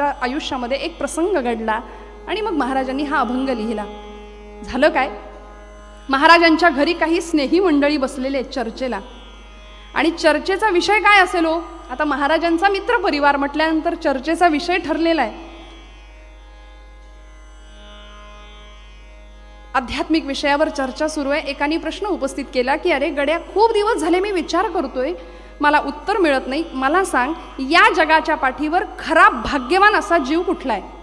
त्या आयुष्यामध्ये एक प्रसंग घडला आणि मग महाराजांनी हा अभंग लिहिला. झालं काय, महाराजांच्या घरी काही स्नेही मंडळी बसलेले आहेत चर्चेला, आणि चर्चेचा विषय काय असेल हो? आता महाराजांचा मित्र परिवार म्हटल्यानंतर चर्चेचा विषय ठरलेला आहे. आध्यात्मिक विषयावर चर्चा सुरू आहे. एकाने प्रश्न उपस्थित केला की अरे गड्या, खूप दिवस झाले मी विचार करतोय, मला उत्तर मिळत नाही. मला सांग, या जगाच्या पाठीवर खरा भाग्यवान असा जीव कुठला आहे?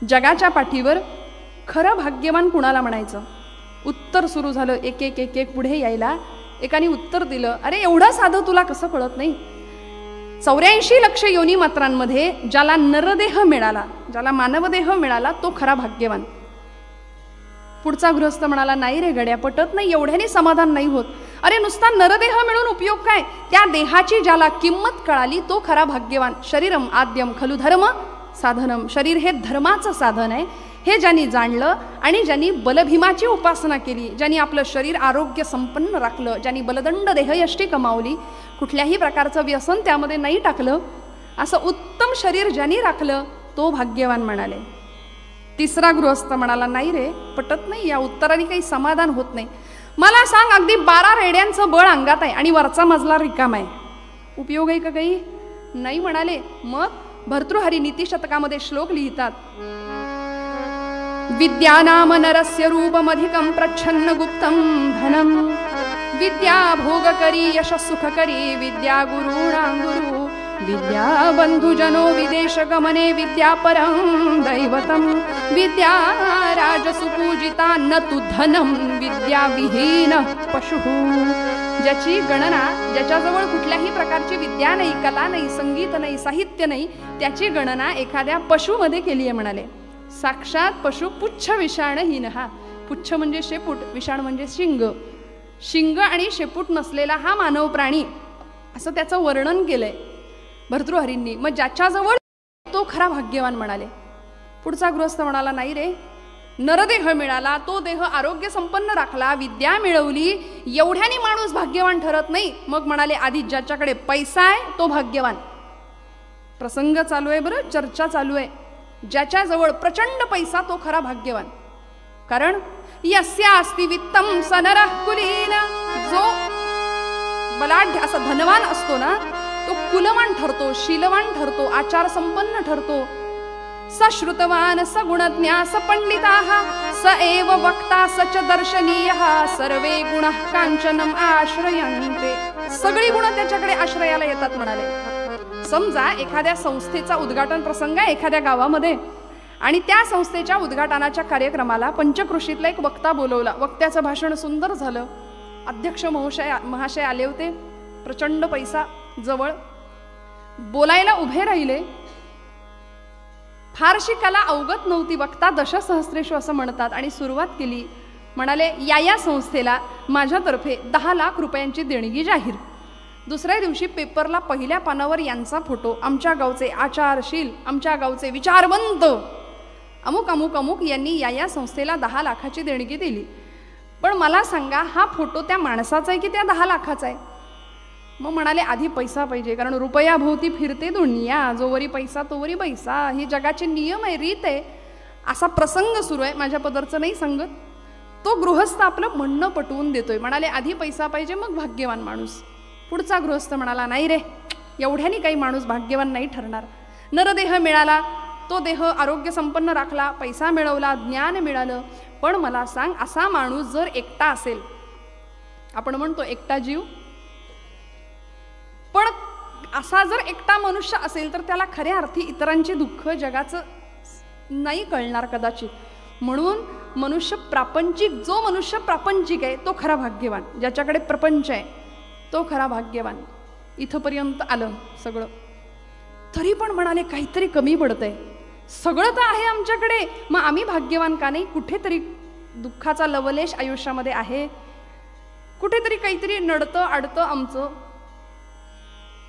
जगाच्या पाठीवर खरं भाग्यवान कुणाला म्हणायचं? उत्तर सुरू झालं, एक एक एक एक पुढे यायला. एकाने उत्तर दिलं, अरे एवढं साधं तुला कसं कळत नाही? 84 लक्ष योनी मात्रांमध्ये ज्याला नरदेह मिळाला, ज्याला मानवदेह मिळाला, तो खरा भाग्यवान. पुढचा गृहस्थ म्हणाला, नाही रे गड्या, पटत नाही, एवढ्याने समाधान नाही होत. अरे नुसता नरदेह मिळून उपयोग काय? त्या देहाची ज्याला किंमत कळाली तो खरा भाग्यवान. शरीरम आद्यम खलु धर्म साधनम, शरीर हे धर्माचं साधन आहे हे ज्यांनी जाणलं आणि ज्यांनी बलभीमाची उपासना केली, ज्यांनी आपलं शरीर आरोग्य संपन्न राखलं, ज्यांनी बलदंड देहयष्टी कमावली, कुठल्याही प्रकारचं व्यसन त्यामध्ये नाही टाकलं, असं उत्तम शरीर ज्यांनी राखलं तो भाग्यवान म्हणाले. तिसरा गृहस्थ म्हणाला, नाही रे, पटत नाही, या उत्तराने काही समाधान होत नाही. मला सांग, अगदी 12 रेड्यांचं बळ अंगात आहे आणि वरचा मजला रिकाम आहे, उपयोग आहे का काही? नाही म्हणाले. मग भर्तृहरी नीतिशतकामध्ये श्लोक लिहितात, विद्यानाम नरस्य रूपमधिकं प्रच्छन्न गुप्तं धनं, विद्या भोगकरी यशस्सुखकरी विद्या गुरूणां गुरु, विद्या बंधुजनो विदेश गमने विद्या परं दैवतं, विद्या राजसुपूजिता न तु धनं विद्या विहीन पशुः. ज्याची गणना, ज्याच्याजवळ कुठल्याही प्रकारची विद्या नाही, कला नाही, संगीत नाही, साहित्य नाही, त्याची गणना एखाद्या पशुमध्ये केली आहे म्हणाले. साक्षात पशु पुच्छ विषाणहीन. हा पुच्छ म्हणजे शेपूट, विषाण म्हणजे शिंग. शिंग आणि शेपूट नसलेला हा मानव प्राणी, असं त्याचं वर्णन केलंय भर्तृहरींनी. मग ज्याच्याजवळ तो खरा भाग्यवान म्हणाले. पुढचा गृहस्थ म्हणाला, नाही रे, नरदेह मिळाला, तो देह आरोग्य संपन्न राखला, विद्या मिळवली, एवढ्याने माणूस भाग्यवान ठरत नाही. मग म्हणाले, आधी ज्याच्याकडे पैसा आहे तो भाग्यवान. प्रसंग चालू आहे बरं, चर्चा चालू आहे. ज्याच्याजवळ प्रचंड पैसा तो खरा भाग्यवान. कारण यस्या अस्ति वित्तम सनरः कुलीन, जो बलाढ्य असा धनवान असतो ना, तो कुलवान ठरतो, शीलवान ठरतो, आचार संपन्न ठरतो. सश्रुतवान स गुणज्ञा स पंडिताः स एव वक्ता स च दर्शनीयः सर्वे गुणः कांचनम आश्रयन्ते. सगळी गुण त्याच्याकडे आश्रयाला येतात म्हणाले. समजा एखाद्या संस्थेचा उद्घाटन प्रसंग आहे एखाद्या गावामध्ये, आणि त्या संस्थेच्या उद्घाटनाच्या कार्यक्रमाला पंचकृषीतला एक वक्ता बोलवला. वक्त्याचं भाषण सुंदर झालं, अध्यक्ष महाशय आले होते, प्रचंड पैसा जवळ, बोलायला उभे राहिले. फारशी कला अवगत नव्हती, वक्ता दशसहस्रेषु असं म्हणतात, आणि सुरुवात केली. म्हणाले, या संस्थेला माझ्यातर्फे 10 लाख रुपयांची देणगी जाहीर. दुसऱ्या दिवशी पेपरला पहिल्या पानावर यांचा फोटो, आमच्या गावचे आचारशील, आमच्या गावचे विचारवंत अमुक अमुक अमुक यांनी या संस्थेला 10 लाखाची देणगी दिली. पण मला सांगा, हा फोटो त्या माणसाचा आहे की त्या 10 लाखाचा आहे? मग म्हणाले, आधी पैसा पाहिजे, कारण रुपयाभोवती फिरते दुनिया, जोवरी पैसा तोवरी पैसा, ही जगाचे नियम आहे, रीत आहे. असा प्रसंग सुरू आहे, माझ्या पदरचं नाही सांगत. तो गृहस्थ आपलं म्हणणं पटवून देतोय. म्हणाले, आधी पैसा पाहिजे मग भाग्यवान माणूस. पुढचा गृहस्थ म्हणाला, नाही रे, एवढ्याने काही माणूस भाग्यवान नाही ठरणार. नरदेह मिळाला, तो देह आरोग्य संपन्न राखला, पैसा मिळवला, ज्ञान मिळालं, पण मला सांग, असा माणूस जर एकटा असेल, आपण म्हणतो एकटा जीव, पण असा जर एकटा मनुष्य असेल तर त्याला खऱ्या अर्थी इतरांची दुःख जगाचं नाही कळणार कदाचित. म्हणून मनुष्य प्रापंचिक, जो मनुष्य प्रापंचिक आहे तो खरा भाग्यवान, ज्याच्याकडे प्रपंच आहे तो खरा भाग्यवान. इथपर्यंत आलं सगळं, तरी पण म्हणाले काहीतरी कमी पडतंय. सगळं तर आहे आमच्याकडे, मग आम्ही भाग्यवान का नाही? कुठेतरी दुःखाचा लवलेश आयुष्यामध्ये आहे, कुठेतरी काहीतरी नडतं अडतं आमचं,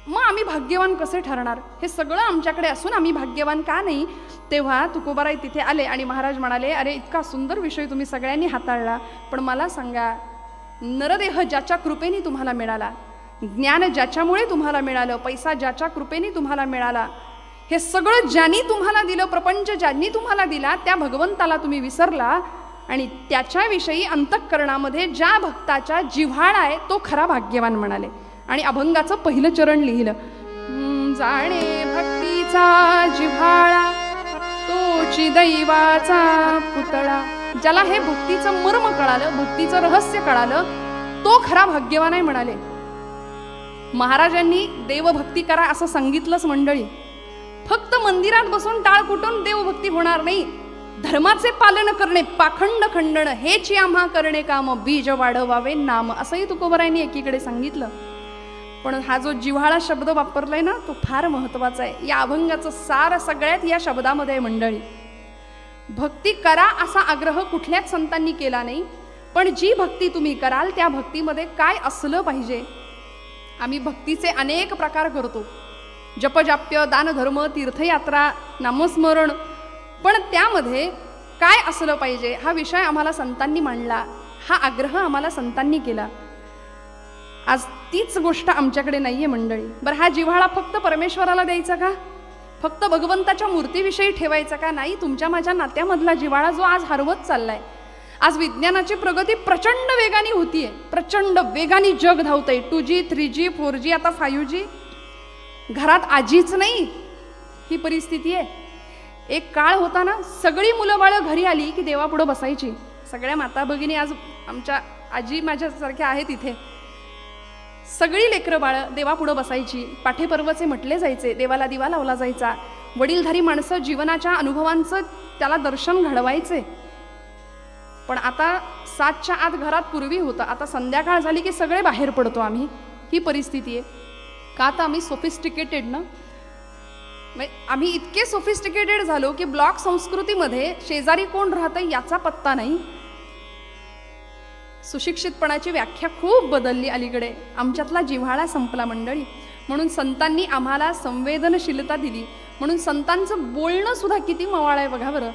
मग आम्ही भाग्यवान कसे ठरणार? हे सगळं आमच्याकडे असून आम्ही भाग्यवान का नाही? तेव्हा तुकोबाराय तिथे आले आणि महाराज म्हणाले, अरे इतका सुंदर विषय तुम्ही सगळ्यांनी हाताळला, पण मला सांगा, नरदेह ज्याच्या कृपेने तुम्हाला मिळाला, ज्ञान ज्याच्यामुळे तुम्हाला मिळालं, पैसा ज्याच्या कृपेने तुम्हाला मिळाला, हे सगळं ज्यांनी तुम्हाला दिलं, प्रपंच ज्यांनी तुम्हाला दिला, त्या भगवंताला तुम्ही विसरला आणि त्याच्याविषयी अंतःकरणामध्ये ज्या भक्ताच्या जिव्हाळा आहे तो खरा भाग्यवान म्हणाले. आणि अभंगाचं पहिलं चरण लिहिलं, जाणे भक्तीचा जिव्हाळा तोची दैवाचा पुतळा. ज्याला हे भक्तीचं मर्म कळालं, भक्तीचं रहस्य कळालं, तो खरा भाग्यवान आहे म्हणाले. महाराजांनी देवभक्ती करा असं सांगितलंच मंडळी. फक्त मंदिरात बसून टाळ कुटून देवभक्ती होणार नाही. धर्माचे पालन करणे, पाखंड खंडण हेची आम्हा करणे काम, बीज वाढवावे नाम, असंही तुकोबरायांनी एकीकडे सांगितलं. पण हा जो जिव्हाळा शब्द वापरलाय ना तो फार महत्वाचा आहे. या अभंगाचं सार सगळ्यात या शब्दामध्ये आहे मंडळी. भक्ती करा असा आग्रह कुठल्याच संतांनी केला नाही, पण जी भक्ती तुम्ही कराल त्या भक्तीमध्ये काय असलं पाहिजे. आम्ही भक्तीचे अनेक प्रकार करतो, जपजाप्य, दानधर्म, तीर्थयात्रा, नामस्मरण, पण त्यामध्ये काय असलं पाहिजे हा विषय आम्हाला संतांनी मांडला, हा आग्रह आम्हाला संतांनी केला. आज तीच गोष्ट आमच्याकडे नाहीये मंडळी. बरं, हा जिव्हाळा फक्त परमेश्वराला द्यायचा का, फक्त भगवंताच्या मूर्तीविषयी ठेवायचा का? नाही. तुमच्या माझ्या नात्यामधला जिव्हाळा जो आज हरवत चाललाय. आज विज्ञानाची प्रगती प्रचंड वेगाने होतीये, प्रचंड वेगाने जग धावतंय. 2G, 3G, 4G, आता 5G. घरात आजीच नाही, ही परिस्थिती आहे. एक काळ होता ना, सगळी मुलं बाळं घरी आली की देवापुढं बसायची. सगळ्या माता भगिनी आज आमच्या आजी माझ्यासारख्या आहेत इथे. सगळी लेकरं बाळं देवापुढं बसायची, पाठेपर्वचे म्हटले जायचे, देवाला दिवा लावला जायचा. वडीलधारी माणसं जीवनाच्या अनुभवांचं त्याला दर्शन घडवायचे. पण आता 7च्या आत घरात पूर्वी होतं, आता संध्याकाळ झाली की सगळे बाहेर पडतो आम्ही. ही परिस्थिती आहे. का तर आम्ही सोफिस्टिकेटेड ना, आम्ही इतके सोफिस्टिकेटेड झालो की ब्लॉक संस्कृतीमध्ये शेजारी कोण राहतं याचा पत्ता नाही. सुशिक्षितपणाची व्याख्या खूप बदलली अलीकडे. आमच्यातला जिव्हाळा संपला मंडळी. म्हणून संतांनी आम्हाला संवेदनशीलता दिली. म्हणून संतांचं बोलणं सुद्धा किती मवाळ आहे बघा बरं.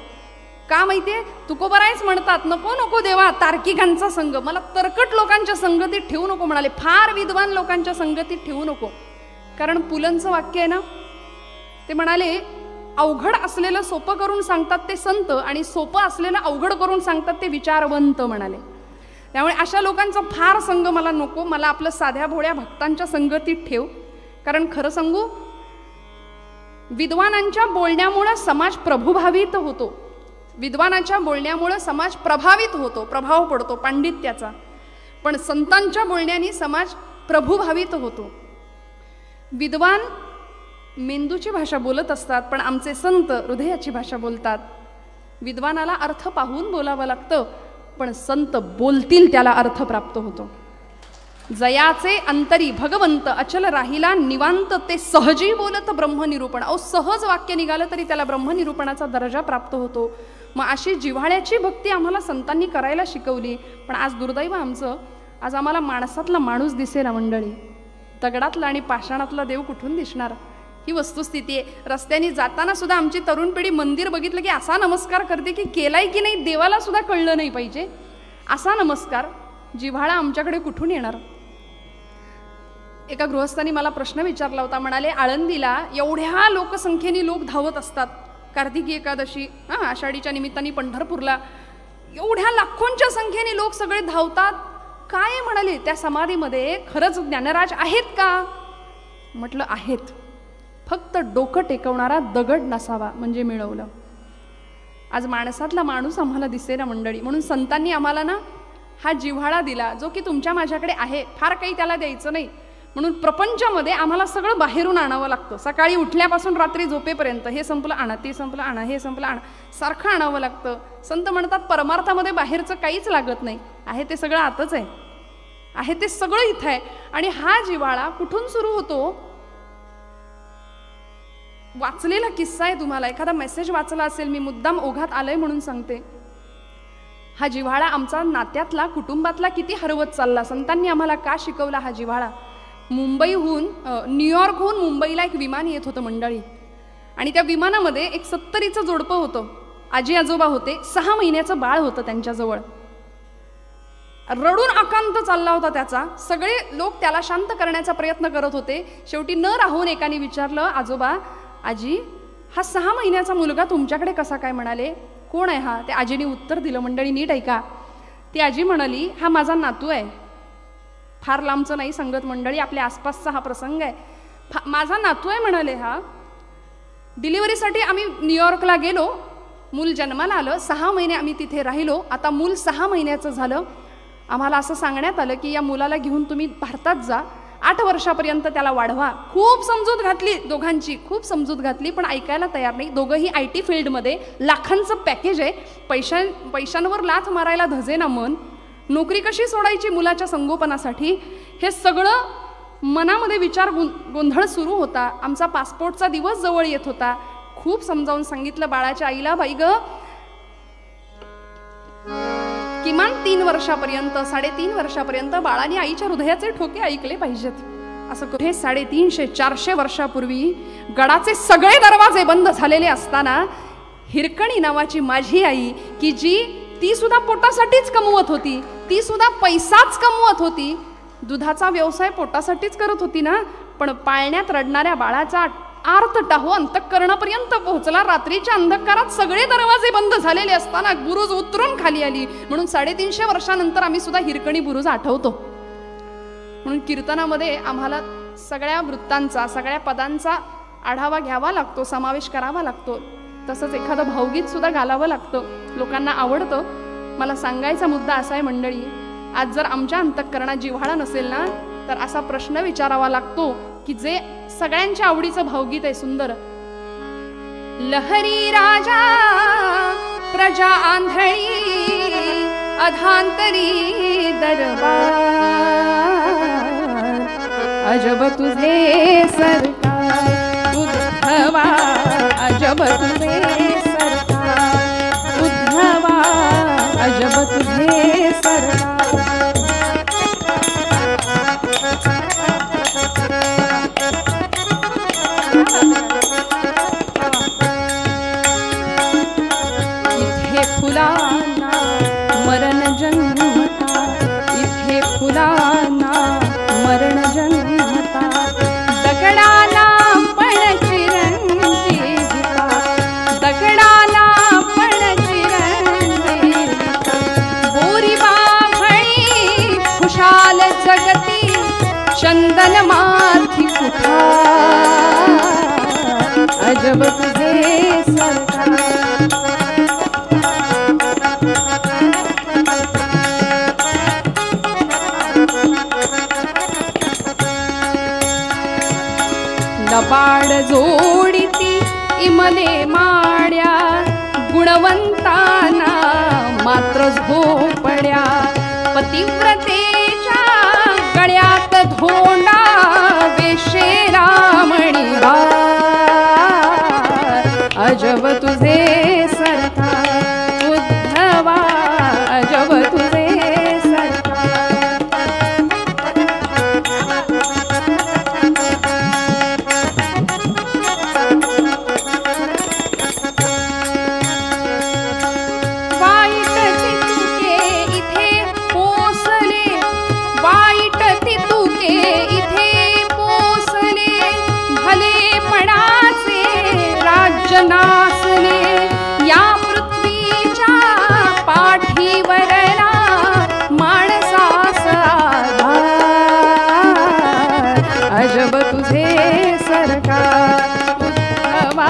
का माहितीये, तुकोबरायच म्हणतात, नको नको देवा तार्किकांचा संग, मला तरकट लोकांच्या संगतीत ठेवू नको म्हणाले, फार विद्वान लोकांच्या संगतीत ठेवू नको. कारण पुलंचं वाक्य आहे ना, ते म्हणाले अवघड असलेलं सोपं करून सांगतात ते संत, आणि सोपं असलेलं अवघड करून सांगतात ते विचारवंत म्हणाले. त्यामुळे अशा लोकांचा फार संग मला नको, मला आपलं साध्या भोळ्या भक्तांच्या संगतीत ठेव. कारण खरं सांगू, विद्वानांच्या बोलण्यामुळे समाज प्रभुभावित होतो, विद्वानाच्या बोलण्यामुळे समाज प्रभावित होतो, प्रभाव पडतो पांडित्याचा. पण संतांच्या बोलण्याने समाज प्रभुभावित होतो. विद्वान मेंदूची भाषा बोलत असतात, पण आमचे संत हृदयाची भाषा बोलतात. विद्वानाला अर्थ पाहून बोलावं लागतं, पण संत बोलतील त्याला अर्थ प्राप्त होतो. जयाचे अंतरी भगवंत अचल राहिला निवांत, ते सहजी बोलत ब्रह्मनिरूपण. सहज वाक्य निघालं तरी त्याला ब्रह्मनिरूपणाचा दर्जा प्राप्त होतो. मग अशी जिव्हाळ्याची भक्ती आम्हाला संतांनी करायला शिकवली. पण आज दुर्दैव आमचं, आज आम्हाला माणसातला माणूस दिसेना मंडळी, दगडातला आणि पाषाणातला देव कुठून दिसणार, ही वस्तुस्थिती आहे. रस्त्याने जाताना सुद्धा आमची तरुण पिढी मंदिर बघितलं की असा नमस्कार करते की केलाय की नाही देवाला सुद्धा कळलं नाही पाहिजे असा नमस्कार. जिव्हाळा आमच्याकडे कुठून येणार? एका गृहस्थांनी मला प्रश्न विचारला होता. म्हणाले, आळंदीला एवढ्या लोकसंख्येने लोक धावत असतात, कार्तिकी एकादशी, आषाढीच्या निमित्ताने पंढरपूरला एवढ्या लाखोंच्या संख्येने लोक सगळे धावतात, काय म्हणाले त्या समाधीमध्ये खरंच ज्ञानराज आहेत का? म्हटलं आहेत, फक्त डोकं टेकवणारा दगड नसावा म्हणजे मिळवलं. आज माणसातला माणूस आम्हाला दिसेना मंडळी. म्हणून संतांनी आम्हाला ना हा जिव्हाळा दिला, जो की तुमच्या माझ्याकडे आहे, फार काही त्याला द्यायचं नाही. म्हणून प्रपंचामध्ये आम्हाला सगळं बाहेरून आणावं लागतं. सकाळी उठल्यापासून रात्री झोपेपर्यंत हे संपलं आणा, ते संपलं आणा, हे संपलं आणा, सारखं आणावं लागतं. संत म्हणतात परमार्थामध्ये बाहेरचं काहीच लागत नाही, आहे ते सगळं आतच आहे, आहे ते सगळं इथं आहे. आणि हा जिव्हाळा कुठून सुरू होतो? वाचलेला किस्सा आहे तुम्हाला, एखादा मेसेज वाचला असेल, मी मुद्दाम ओघात आलंय म्हणून सांगते. हा जिव्हाळा आमचा नात्यातला, कुटुंबातला किती हरवत चालला. संतांनी आम्हाला का शिकवला हा जिव्हाळा? मुंबईहून, न्यूयॉर्कहून मुंबईला एक विमान येत होतं मंडळी, आणि त्या विमानामध्ये एक 70चं जोडपं होतं. आजी आजोबा होते, 6 महिन्याचं बाळ होतं त्यांच्याजवळ. रडून आकांत चालला होता त्याचा. सगळे लोक त्याला शांत करण्याचा प्रयत्न करत होते. शेवटी न राहून एकाने विचारलं, आजोबा, आजी हा 6 महिन्याचा मुलगा तुमच्याकडे कसा काय म्हणाले? कोण आहे हा? ते आजीने उत्तर दिलं. मंडळी नीट ऐका. ती आजी म्हणाली, हा माझा नातू आहे. फार लांबचं नाही सांगत मंडळी, आपल्या आसपासचा हा प्रसंग आहे. माझा नातू आहे म्हणाले हा. डिलिव्हरीसाठी आम्ही न्यूयॉर्कला गेलो. मूल जन्माला आलं. 6 महिने आम्ही तिथे राहिलो. आता मूल 6 महिन्याचं झालं. आम्हाला असं सांगण्यात आलं की या मुलाला घेऊन तुम्ही भारतात जा, 8 वर्षापर्यंत त्याला वाढवा. खूप समजूत घातली दोघांची, खूप समजूत घातली, पण ऐकायला तयार नाही. दोघंही IT फील्डमध्ये, लाखांचं पॅकेज आहे. पैशांवर लाथ मारायला धजे ना मन. नोकरी कशी सोडायची मुलाच्या संगोपनासाठी, हे सगळं मनामध्ये विचार गोंधळ सुरू होता. आमचा पासपोर्टचा दिवस जवळ येत होता. खूप समजावून सांगितलं बाळाच्या आईला, बाई ग, किमान 3 वर्षापर्यंत, 3.5 वर्षापर्यंत बाळाने आईच्या हृदयाचे ठोके ऐकले पाहिजेत. असं कुठे 350-400 वर्षापूर्वी गडाचे सगळे दरवाजे बंद झालेले असताना हिरकणी नावाची माझी आई, की ती सुद्धा पोटासाठीच कमवत होती, ती सुद्धा पैसाच कमवत होती, दुधाचा व्यवसाय पोटासाठीच करत होती ना, पण पाळण्यात रडणाऱ्या बाळाचा आर्त टाहो अंतःकरणापर्यंत पोहोचला. रात्रीच्या अंधकारात सगळे दरवाजे बंद झालेले असताना बुरुज उतरून खाली आली. म्हणून 350 वर्षानंतर आम्ही सुद्धा हिरकणी बुरुज आठवतो. म्हणून कीर्तनामध्ये आम्हाला सगळ्या वृत्तांचा, सगळ्या पदांचा आढावा घ्यावा लागतो, समावेश करावा लागतो. तसंच एखादं भावगीत सुद्धा घालावं लागतं. लोकांना आवडतं. मला सांगायचा मुद्दा असा आहे मंडळी, आज जर आमच्या अंतःकरणात जिव्हाळा नसेल ना, तर असा प्रश्न विचारावा लागतो की जे सगळ्यांच्या आवडीचं भावगीत आहे सुंदर, लहरी राजा प्रजा आंधळी अधांतरी दरबार, अजब तुझे सरकार उद्धवा, अजब तुझे सरकार उद्धवा, अजब तुझे सरकार. इथे फुलांना मरण जन्मता, इथे फुलांना मरण जन्मता, दगडाला पण चिरंजीविता, दगडाला पण चिरंजीविता, बोरी बाभळी खुशाल जगती, चंदन माथी कुठार, अजब तुझे सरकार. लबाड जोडीती इमले माड्या, गुणवंताना मात्र झोपड्या, पतिव्रतेच्या गळ्यात धोंडा, वेशेला मणिहार, अजब तुझे सरकार उद्धवा, अजब तुझे सरकार. वाईट तितुके इथे पोसले, वाईट तितुके इथे पोसले, भलेपणाचे राज्य नासले, या पृथ्वीच्या पाठीवरला माणसास आधार, अजब तुझे सरकार उद्धवा,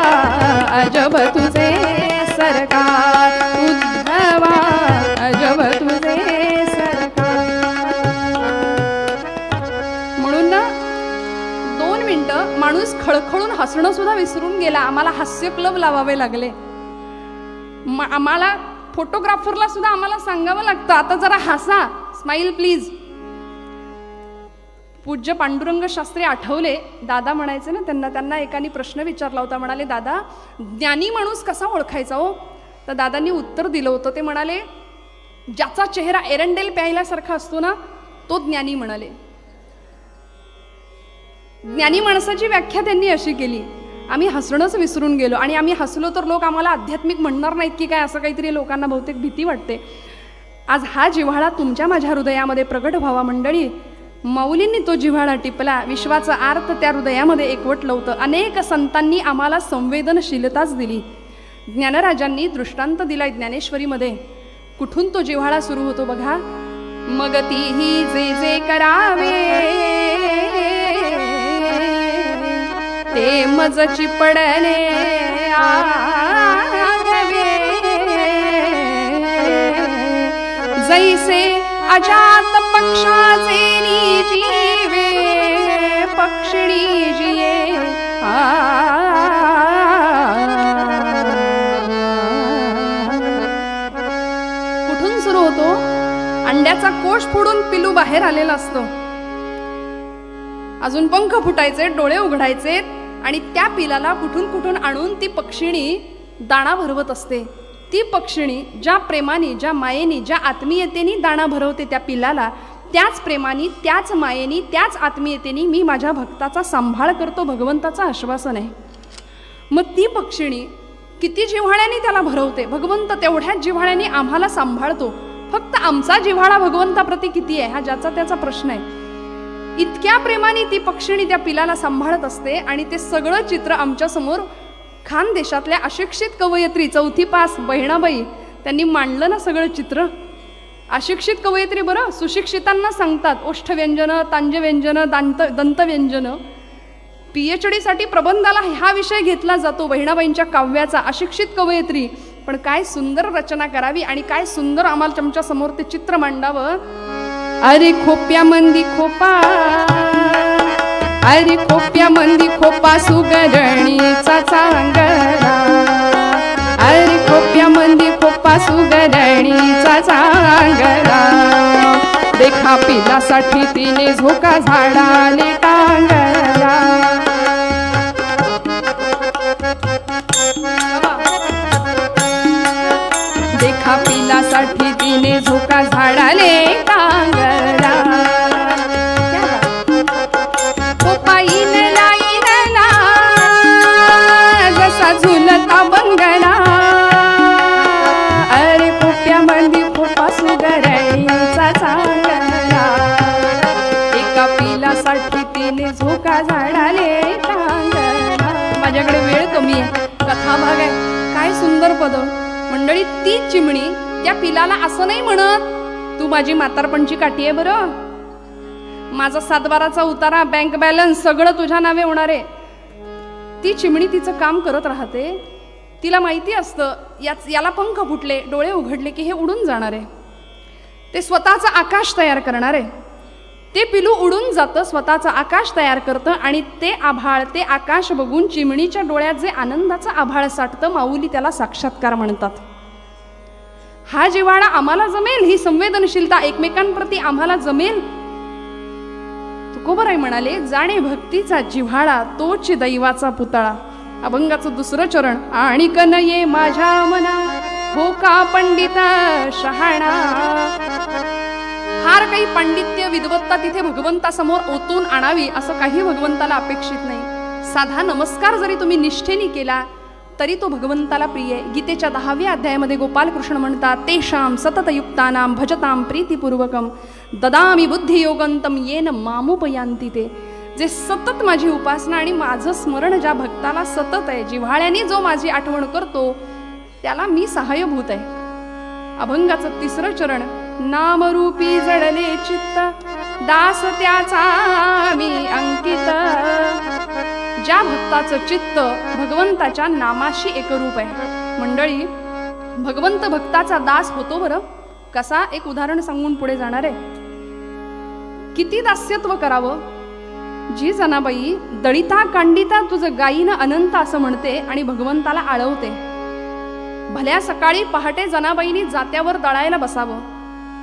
अजब तुझे सरकार उद्धवा, अजब तुझे सरकार. म्हणून ना 2 मिनिटं माणूस खळखळून हसणं सुद्धा विसरून गेला. आम्हाला हास्य क्लब लावावे लागले. आम्हाला फोटोग्राफरला सुद्धा आम्हाला सांगावं लागतं, आता जरा हसा, स्माईल प्लीज. पूज्य पांडुरंग शास्त्री आठवले, दादा म्हणायचे ना त्यांना एकाने प्रश्न विचारला होता. म्हणाले, दादा ज्ञानी माणूस कसा ओळखायचा हो? तर दादांनी उत्तर दिलं होतं. ते म्हणाले, ज्याचा चेहरा एरंडेल प्यायल्यासारखा असतो ना, तो ज्ञानी म्हणाले. ज्ञानी माणसाची व्याख्या त्यांनी अशी केली, आम्ही हसणंच विसरून गेलो, आणि आम्ही हसलो तर लोक आम्हाला आध्यात्मिक म्हणणार नाहीत की काय, असं काहीतरी लोकांना बहुतेक भीती वाटते. आज हा जिव्हाळा तुमच्या माझ्या हृदयामध्ये प्रगट व्हावा मंडळी. माऊलींनी तो जिव्हाळा टिपला, विश्वाचा आर्त त्या हृदयामध्ये एकवटलं होतं. अनेक संतांनी आम्हाला संवेदनशीलताच दिली. ज्ञानराजांनी दृष्टांत दिलाय ज्ञानेश्वरीमध्ये. कुठून तो जिव्हाळा सुरू होतो बघा. मग तीही जे जे करावे ते मजची पडणे आगवे, जैसे अजात पक्षाचे जीवे पक्षिणी जिये. कुठून सुरू होतो. अंड्याचा कोश फोडून पिलू बाहेर आलेला असतो. अजून पंख फुटायचे, डोळे उघडायचे आणि त्या पिलाला कुठून कुठून आणून ती पक्षिणी दाणा भरवत असते. ती पक्षिणी ज्या प्रेमाने, ज्या मायेने, ज्या आत्मीयतेने दाणा भरवते त्या पिलाला, त्याच प्रेमाने, त्याच मायेने, त्याच आत्मीयतेने मी माझ्या भक्ताचा सांभाळ करतो, भगवंताचं आश्वासन आहे. मग ती पक्षिणी किती जिव्हाळ्याने त्याला भरवते, भगवंत तेवढ्याच जिव्हाळ्याने आम्हाला सांभाळतो. फक्त आमचा जिव्हाळा भगवंताप्रती किती आहे हा ज्याचा त्याचा प्रश्न आहे. इतक्या प्रेमाने ती पक्षिणी त्या पिलाला सांभाळत असते. आणि ते सगळं चित्र आमच्या समोर खानदेशातल्या अशिक्षित कवयित्री 4थी पास बहिणाबाई त्यांनी मांडलं ना सगळं चित्र. अशिक्षित कवयित्री बरं, सुशिक्षितांना सांगतात ओष्ठव्यंजन, तांजव्यंजन, दंतव्यंजन. PhD साठी प्रबंधाला हा विषय घेतला जातो बहिणाबाईंच्या काव्याचा. अशिक्षित कवयित्री पण काय सुंदर रचना करावी आणि काय सुंदर आम्हाला तुमच्या समोर ते चित्र मांडावं. अरे खोप्या मंदी खोपा, अरे खोप्या मंदी खोपा सुगरणीचा चांगला, अरे खोप्या मंदी खोपा सुगरणीचा चांगला, देखा पिलासाठी तिने झोका झाडाले टांगला. देखा पिलासाठी तिने झोका झाडाले टांगला. खोपाईन लाईन ला जसा झुलता बंगला, अरे खोप्या मंदी खोपा सुगरणीचा चांगला, एका पिलासाठी तिने झोका झाडाले टांगला. माझ्याकडे वेळ कमी आहे, कथा भाग आहे. काय सुंदर पद मंडळी. ती चिमणी त्या पिलाला असं नाही म्हणत तू माझी म्हातारपणची काठी आहे बरं, माझा 7/12चा उतारा, बँक बॅलन्स सगळं तुझ्या नावे होणार आहे. ती चिमणी तिचं काम करत राहते. तिला माहिती असतं याला पंख फुटले, डोळे उघडले की हे उडून जाणार आहे, ते स्वतःचं आकाश तयार करणार आहे. ते पिलू उडून जातं, स्वतःचं आकाश तयार करतं आणि ते आभाळ, ते आकाश बघून चिमणीच्या डोळ्यात जे आनंदाचं आभाळ साठतं, माऊली त्याला साक्षात्कार म्हणतात. हा जिव्हाळा आम्हाला जमेल, ही संवेदनशीलता एकमेकांप्रती आम्हाला जमेल. तुकोबराय म्हणाले, जाणे भक्तीचा जिव्हाळा तोच दैवाचा पुतळा. अभंगाचं 2रं चरण. आणि कनये माझ्या मना हो का पंडिता शहाणा. फार काही पांडित्य विद्वत्ता तिथे भगवंतासमोर ओतून आणावी असं काही भगवंताला अपेक्षित नाही. साधा नमस्कार जरी तुम्ही निष्ठेने केला तरी तो भगवंताला प्रिय आहे. गीतेच्या 10व्या अध्यायामध्ये गोपालकृष्ण म्हणतात, तेषां सततयुक्तानां भजतां प्रीतिपूर्वकं ददामि बुद्धियोगंतम येन मामुपयांती ते. जे सतत माझी उपासना आणि माझं स्मरण ज्या भक्ताला सतत आहे, जिव्हाळ्याने जो माझी आठवण करतो त्याला मी सहाय्यभूत आहे. अभंगाचं 3रं चरण. नामरूपी जडले चित्त दास त्याचा मी अंकित. ज्या भक्ताचं चित्त भगवंताच्या नामाशी एकरूप आहे. मंडळी, भगवंत भक्ताचा दास होतो बरं कसा, एक उदाहरण सांगून पुढे जाणार आहे. किती दास्यत्व करावं. जी जनाबाई दळिता कांडिता तुझं गायीनं अनंत असं म्हणते आणि भगवंताला आळवते. भल्या सकाळी पहाटे जनाबाईनी जात्यावर दळायला बसावं,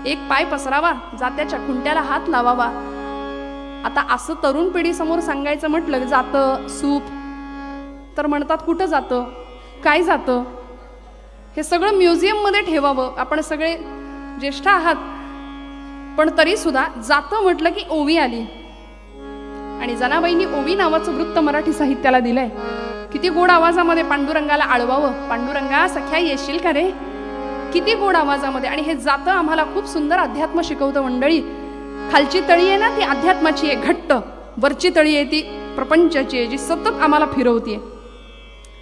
एक पाय पसरावा, जात्याच्या खुंट्याला हात लावावा. आता असं तरुण पिढी समोर सांगायचं म्हटलं जातं सूप तर म्हणतात कुठं जातं, काय जातं. हे सगळं म्युझियममध्ये ठेवावं. आपण सगळे ज्येष्ठ आहात पण तरी सुद्धा जातं म्हटलं की ओवी आली. आणि जनाबाईंनी ओवी नावाचं वृत्त मराठी साहित्याला दिलंय. किती गोड आवाजामध्ये पांडुरंगाला आळवावं. पांडुरंगा सख्या येशील का रे, किती गोड आवाजामध्ये. आणि हे जातं आम्हाला खूप सुंदर अध्यात्म शिकवतं मंडळी. खालची तळी आहे ना ती अध्यात्माची आहे घट्ट, वरची तळी आहे ती प्रपंचाची आहे जी सतत आम्हाला फिरवते.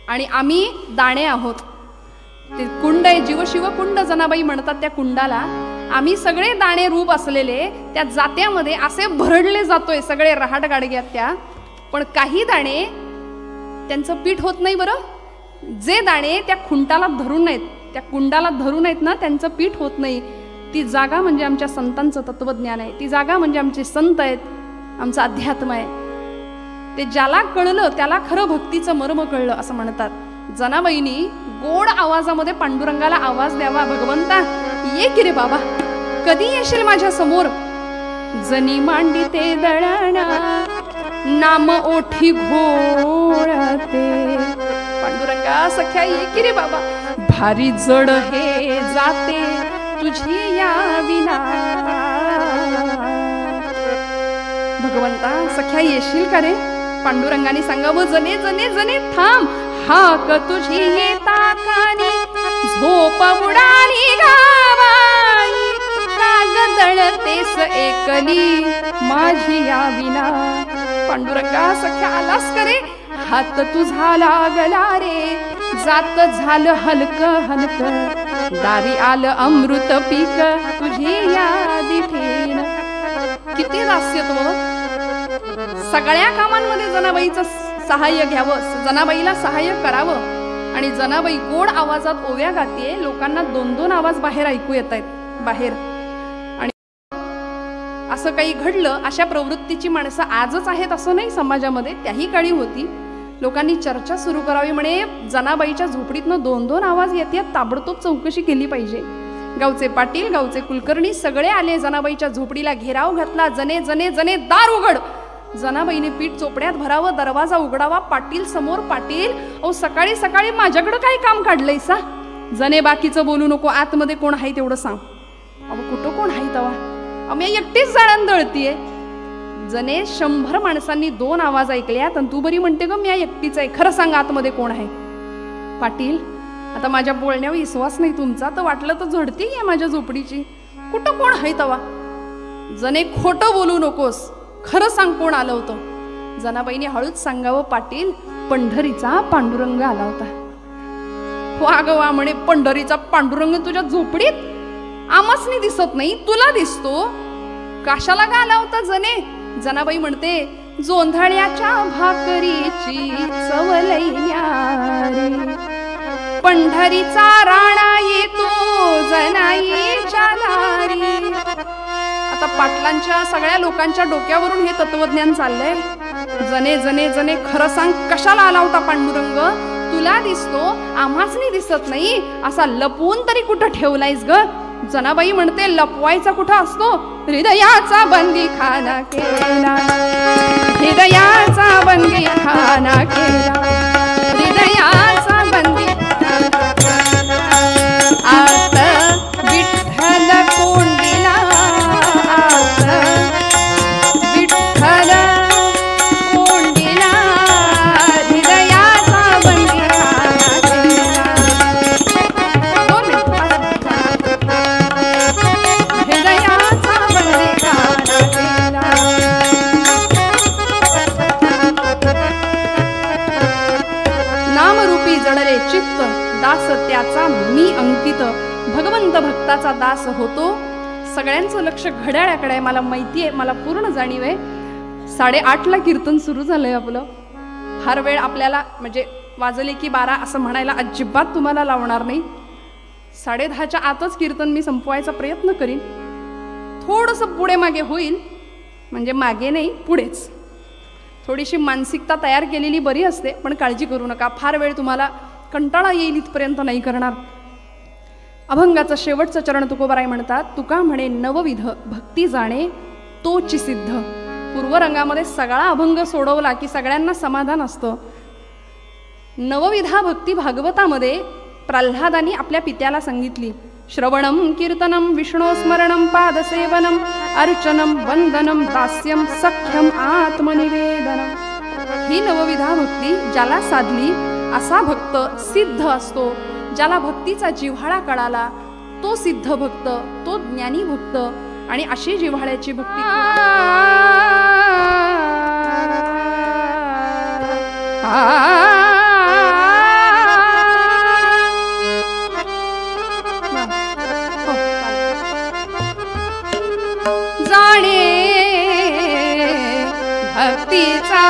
आणि आम्ही दाणे आहोत. ते कुंड आहे, जीवशिव कुंड जनाबाई म्हणतात त्या कुंडाला. आम्ही सगळे दाणे रूप असलेले त्या जात्यामध्ये असे भरडले जातोय, सगळे रहाट गाडग्यात त्या. पण काही दाणे त्यांचं पीठ होत नाही. बरं, जे दाणे त्या खुंटाला धरून आहेत, त्या कुंडाला धरून आहेत ना, त्यांचं पीठ होत नाही. ती जागा म्हणजे आमच्या संतांचं तत्वज्ञान आहे. ती जागा म्हणजे आमचे संत आहेत, आमचं अध्यात्म आहे. ते ज्याला कळलं त्याला खरं भक्तीचं मर्म कळलं असं म्हणतात. जनाबाईंनी गोड आवाजामध्ये पांडुरंगाला आवाज द्यावा, भगवंता ये की रे बाबा, कधी येशील माझ्या समोर. जनी मांडिते दळणा नाम ओठी घोळते. पांडुरंगा सख्या ये की रे बाबा, भारी जड हे जाते तुझी या विना. भगवंता सख्या येशील का रे. पांडुरंगाने सांगावं, जने जने जने थांब, हाक तुझी येता कानी, झोप उडाली गावाई, काग दळतेस एकली माझी या विना. पांडुरंगा सख्या आलास करे, हात तुझा लागला रे, जात झालं हलक हलक, दारी आलं अमृत पीक तुझी या दिठेन. किती दास्यत्व. सगळ्या कामांमध्ये जनाबाईचं सहाय्य घ्यावं, जनाबाईला सहाय्य करावं. आणि जनाबाई गोड आवाजात ओव्या गाते, लोकांना 2-2 आवाज बाहेर ऐकू येत आहेत बाहेर. आणि असं काही घडलं, अशा प्रवृत्तीची माणसं आजच आहेत असं नाही, समाजामध्ये त्याही काळी होती. लोकांनी चर्चा सुरू करावी, म्हणे जनाबाईच्या झोपडीतनं 2-2 आवाज येतात, ताबडतोब चौकशी केली पाहिजे. गावचे पाटील, गावचे कुलकर्णी सगळे आले जनाबाईच्या झोपडीला, घेराव घातला. जने जने जने दार उघड. जनाबाईने पीठ चोपड्यात भरावं, दरवाजा उघडावा. पाटील समोर. पाटील ओ सकाळी सकाळी माझ्याकडं काय काम काढलंय सा. जने बाकीचं बोलू नको, आतमध्ये कोण आहे तेवढं सांग. अहो कुठं कोण आहे तवा, मी एकटीच जाळण दळतीये. जने 100 माणसांनी 2 आवाज ऐकल्यात आणि तू बरी म्हणते ग मी एकटीच आहे, खरं सांग आतमध्ये कोण आहे. पाटील आता माझ्या बोलण्यावर विश्वास नाही तुमचा, तर वाटलं तर झडती आहे माझ्या झोपडीची, कुठं कोण आहे तवा. जने खोटं बोलू नकोस, खरं सांग कोण आलं होतं. जनाबाईने हळूच सांगावं, पाटील पंढरीचा पांडुरंग आला होता. वा ग वा, म्हणे पंढरीचा पांडुरंग तुझ्या झोपडीत. आमासनी दिसत नाही, तुला दिसतो. कशाला का आला होता जने. जनाबाई म्हणते, जोंधळ्याच्या भाकरीची चवलई न्यारी, पंढरीचा राणा येतो जनाईच्या दारी. आता पाटलांच्या सगळ्या लोकांच्या डोक्यावरून हे तत्वज्ञान चाललंय. जने जने जने खरं सांग, कशाला आला होता पांडुरंग. तुला दिसतो, आम्हासनी दिसत नाही, असा लपवून तरी कुठं ठेवलायस ग. जनाबाई म्हणते, लपवायचा कुठं असतो. हृदयाचा बंदी खाना केला, हृदयाचा बंदी खाना केला, हृदयाचा बंदी. आत विठ्ठल कोंडीला, आत विठ्ठल कोंडीला, हृदयाचा बंदी खाना केला. 2 मिनिट. हृदयाचा बंदी खाना केला. नामरूपी जडले चित्त, दास त्याचा मी अंकित. भगवंत भक्ताचा दास होतो. सगळ्यांचं लक्ष घड्याळाकडे आहे, मला माहिती आहे, मला पूर्ण जाणीव आहे. 8:30ला कीर्तन सुरू झालंय आपलं. फार वेळ आपल्याला म्हणजे वाजले की 12 असं म्हणायला अजिबात तुम्हाला लावणार नाही. 10:30च्या आतच कीर्तन मी संपवायचा प्रयत्न करीन. थोडंसं पुढे मागे होईल, म्हणजे मागे नाही पुढेच. थोडीशी मानसिकता तयार केलेली बरी असते, पण काळजी करू नका, फार वेळ तुम्हाला कंटाळा येईल इथपर्यंत नाही करणार. अभंगाचं शेवटचं चरण तुकोबाराय म्हणतात, तुका म्हणे नवविध भक्ती जाणे तोची सिद्ध. पूर्वरंगामध्ये सगळा अभंग सोडवला की सगळ्यांना समाधान असतं. नवविधा भक्ती भागवतामध्ये प्रल्हादानी आपल्या पित्याला सांगितली. श्रवणम कीर्तनम विष्णुस्मरणम पादसेवनम अर्चनम वंदनम दास्यम सख्यम आत्मनिवेदनम. ही नवविधा भक्ती ज्याला साधली असा भक्त सिद्ध असतो. ज्याला भक्तीचा जिव्हाळा कळाला तो सिद्ध भक्त, तो ज्ञानी भक्त. आणि अशी जिव्हाळ्याची भक्ती जाणे भक्तीचा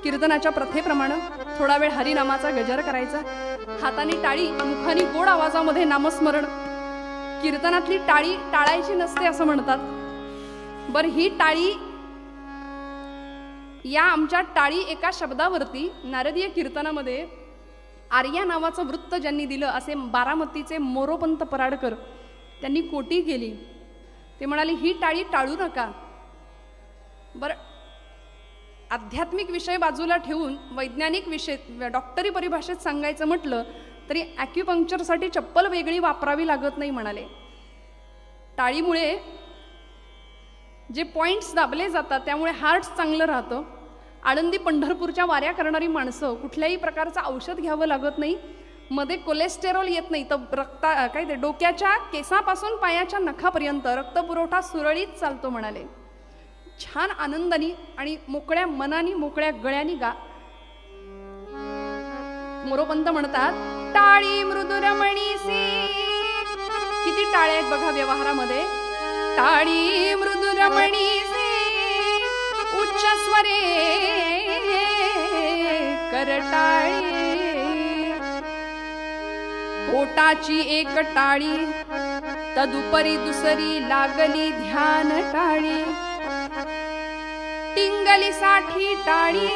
कीर्तनाच्या प्रथेप्रमाणे थोडा वेळ हरिनामाचा गजर करायचा, हाताने टाळी, मुखाने गोड आवाजामध्ये नामस्मरण. कीर्तनातली टाळी टाळायची नसते असं म्हणतात. बर ही टाळी या आमच्या टाळी एका शब्दावरती नारदीय कीर्तनामध्ये आर्या नावाचं वृत्त ज्यांनी दिलं असे बारामतीचे मोरोपंत पराडकर त्यांनी कोटी केली. ते म्हणाले ही टाळी टाळू नका. बरं, आध्यात्मिक विषय बाजूला ठेवून वैज्ञानिक विषय डॉक्टरी परिभाषेत सांगायचं म्हटलं तरी ॲक्युपंक्चरसाठी चप्पल वेगळी वापरावी लागत नाही म्हणाले. टाळीमुळे जे पॉइंट्स दाबले जातात त्यामुळे हार्ट चांगलं राहतं. आळंदी पंढरपूरच्या वाऱ्या करणारी माणसं कुठल्याही प्रकारचं औषध घ्यावं लागत नाही. मध्ये कोलेस्टेरॉल येत नाही तर काय ते डोक्याच्या केसापासून पायाच्या नखापर्यंत रक्तपुरवठा सुरळीत चालतो म्हणाले. छान आनंदानी आणि मोकळ्या मनानी मोकळ्या गळ्यानी गा. मोरोपंत म्हणतात टाळी मृदुरमणीसी. किती टाळ्या आहेत बघा व्यवहारामध्ये. टाळी मृदुरमणीसी उच्च स्वरे करटाळी. पोटाची एक टाळी तदुपरी दुसरी लागली ध्यान टाळी. टिंगलीसाठी टाळी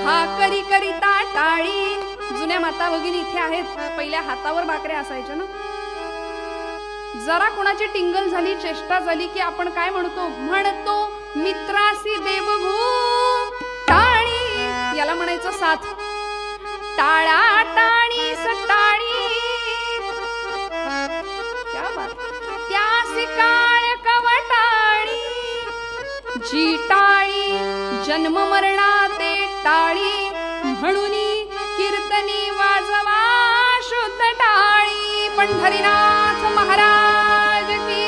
भाकरी करिता टाळी. जुन्या माता भगिनी इथे आहेत. पहिल्या हातावर भाकऱ्या असायच्या ना. जरा कोणाची टिंगल झाली चेष्टा झाली की आपण काय म्हणतो मित्रासी देवभू टाळी. याला म्हणायचं साथ. टाळा टाळी सटाळी क्या बात. त्यासी काळ कवटाळी जी टाळी जन्म मरणाते टाळी म्हणून कीर्तनी वाजवा शुद्ध टाळी. पंढरीनाथ महाराज की.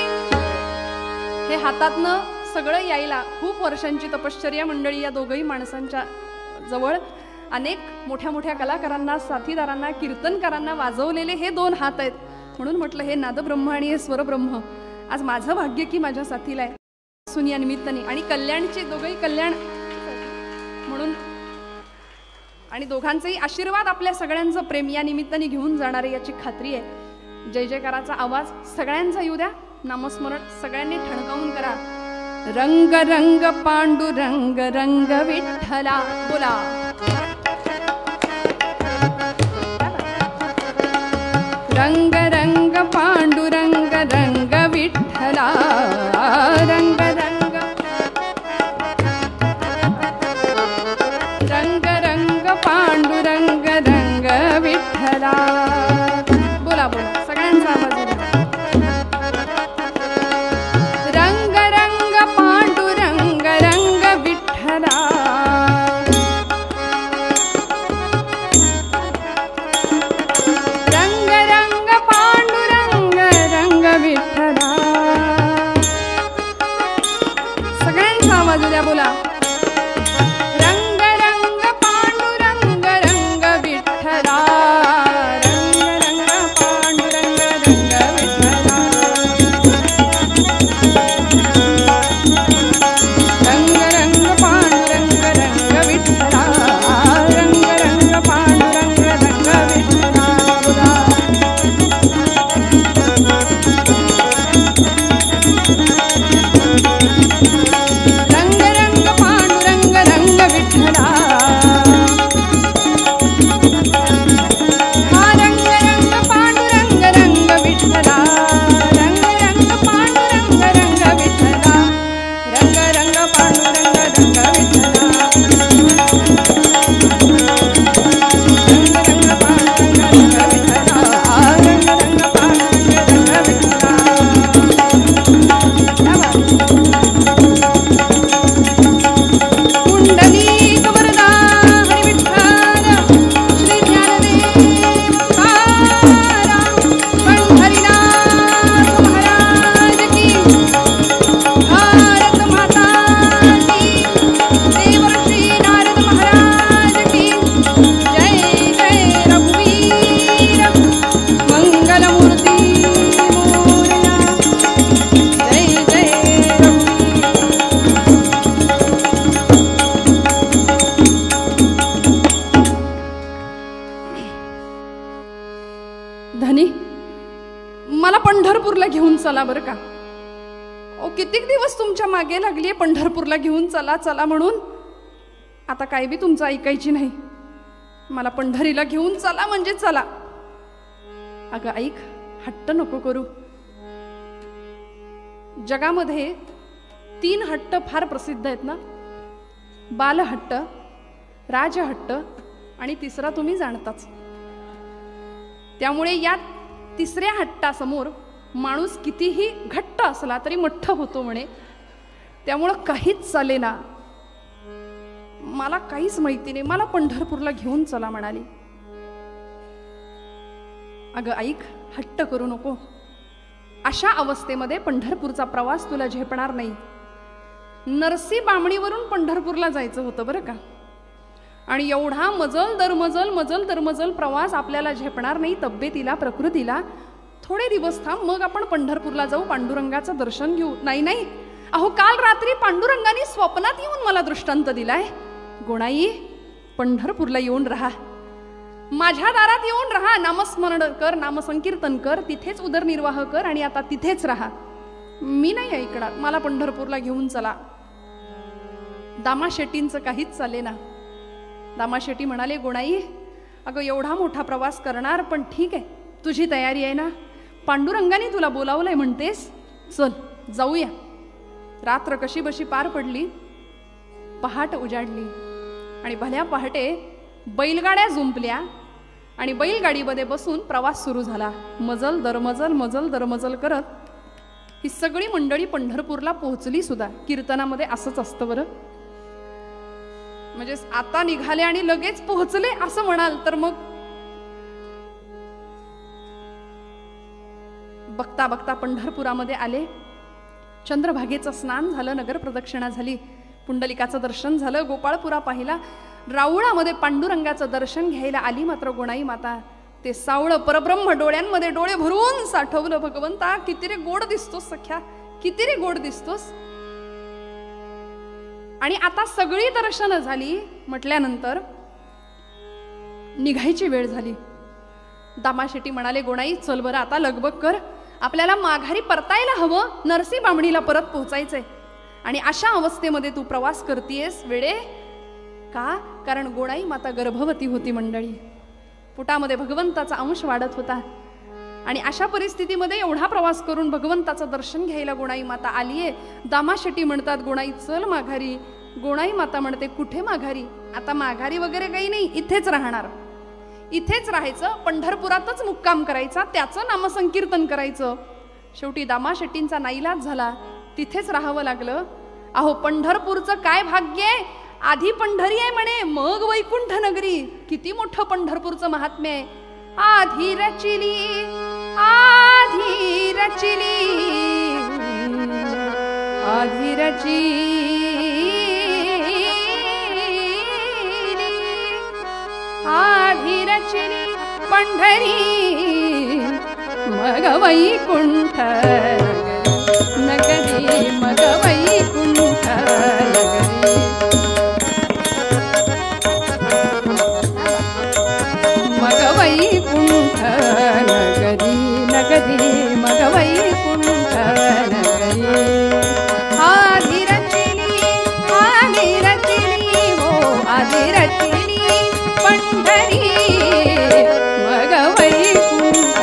हे हातातनं सगळं यायला खूप वर्षांची तपश्चर्या मंडळी या दोघही माणसांच्या जवळ. अनेक मोठ्या मोठ्या कलाकारांना साथीदारांना कीर्तनकारांना वाजवलेले हे दोन हात आहेत. म्हणून म्हटलं हे नादब्रह्म आणि हे स्वरब्रह्म आज माझं भाग्य की माझ्या साथीला आहे सुन या निमित्ताने. आणि कल्याणचे दोघंही कल्याण म्हणून आणि दोघांचेही आशीर्वाद आपल्या सगळ्यांचं प्रेम या निमित्ताने घेऊन जाणारे याची खात्री आहे. जय जयकाराचा आवाज सगळ्यांचा येऊ द्या. नामस्मरण सगळ्यांनी ठणकावून करा. रंग रंग पांडुरंग रंग विठ्ठला. बोला रंग रंग पांडुरंग रंग विठ्ठला. रंग रंग रंग रंग पांडुरंग रंग विठ्ठला. बोला बोला सगळ्यांचा आवाज येतो. रंग रंग पांडुरंग रंग विठ्ठला. रंग रंग पांडुरंग रंग विठ्ठला. सगळ्यांचा आवाज द्या. बोला रंग रंग पांडुरंग रंग विठ्ठला. पंढरपूरला घेऊन चला बरं का. कित्येक दिवस तुमच्या मागे लागली पंढरपूरला घेऊन चला चला म्हणून. आता काय बी तुमचं ऐकायची नाही, मला पंढरीला घेऊन चला म्हणजे चला. अगं ऐक, हट्ट नको करू. जगामध्ये 3 हट्ट फार प्रसिद्ध आहेत ना, बालहट्ट, राजहट्ट आणि तिसरा तुम्ही जाणताच. त्यामुळे या तिसऱ्या हट्टासमोर माणूस कितीही घट्ट असला तरी मठ्ठ होतो म्हणे. त्यामुळं काहीच चालेना, मला काहीच माहिती नाही, मला पंढरपूरला घेऊन चला म्हणाली. अगं ऐक, हट्ट करू नको. अशा अवस्थेमध्ये पंढरपूरचा प्रवास तुला झेपणार नाही. नरसी बामणीवरून पंढरपूरला जायचं होतं बरं का, आणि एवढा मजल दरमजल प्रवास आपल्याला झेपणार नाही तब्येतीला, प्रकृतीला. थोडे दिवस थांब, मग आपण पंढरपूरला जाऊ, पांडुरंगाचं दर्शन घेऊ. नाही, अहो काल रात्री पांडुरंगाने स्वप्नात येऊन मला दृष्टांत दिलाय, गोणाई पंढरपूरला येऊन राहा, माझ्या दारात येऊन राहा, नामस्मरण कर, नामसंकीर्तन कर, तिथेच उदरनिर्वाह कर आणि आता तिथेच राहा. मी नाही ऐकणार, मला पंढरपूरला घेऊन चला. दामा शेट्टींचं काहीच चालेना. दामा शेट्टी म्हणाले, गोणाई अगं एवढा मोठा प्रवास करणार, पण ठीक आहे, तुझी तयारी आहे ना, पांडुरंगाने तुला बोलावलंय म्हणतेस, चल जाऊया. रात्र कशी बशी पार पडली, पहाट उजाडली आणि भल्या पहाटे बैलगाड्या जुंपल्या आणि बैलगाडीमध्ये बसून प्रवास सुरू झाला. मजल दरमजल करत ही सगळी मंडळी पंढरपूरला पोहोचली सुद्धा. कीर्तनामध्ये असंच असतं बरं, म्हणजे आता निघाले आणि लगेच पोहोचले असं म्हणाल तर मग बघता बघता पंढरपुरामध्ये आले. चंद्रभागेचं स्नान झालं, नगर प्रदक्षिणा झाली, पुंडलिकाचं दर्शन झालं, गोपाळपुरा पाहिला. राऊळामध्ये पांडुरंगाचं दर्शन घ्यायला आली मात्र गोणाई माता. ते सावळं परब्रह्म डोळ्यांमध्ये डोळे भरून साठवलं. भगवंता किती रे गोड दिसतोस सख्या, किती रे गोड दिसतोस. आणि आता सगळी दर्शनं झाली म्हटल्यानंतर निघायची वेळ झाली. दामा शेट्टी म्हणाले, गोणाई चल बरं आता लगबग कर, आपल्याला माघारी परतायला हवं, नरसी बामणीला परत पोहोचायचंय. आणि अशा अवस्थेमध्ये तू प्रवास करतेस वेडे का? कारण गोणाई माता गर्भवती होती मंडळी, पोटामध्ये भगवंताचा अंश वाढत होता. आणि अशा परिस्थितीमध्ये एवढा प्रवास करून भगवंताचं दर्शन घ्यायला गोणाई माता आलीये. दामा शेट्टी म्हणतात, गोणाई चल माघारी. गोणाई माता म्हणते, कुठे माघारी? आता माघारी वगैरे काही नाही, इथेच राहणार, इथेच राहायचं, पंढरपुरातच मुक्काम करायचा, त्याचं नामसंकीर्तन करायचं. शेवटी दामा शेट्टींचा नाईलाज झाला, तिथेच राहावं लागलं. अहो पंढरपूरचं काय भाग्य आहे, आधी पंढरी आहे म्हणे, मग वैकुंठ नगरी. किती मोठं पंढरपूरचं महात्म्य आहे. आधी रचिली आधी रचिली आधी रचिली आधी रचिली पंढरी, मग वैकुंठ नगरी, मग वैकुंठ नगरी. मग वैकुंठ नगरी नगरी, मग वैकुंठ नगरी. आधी रचिली हो आधी रचिली पंढरी, मग वैकुंठ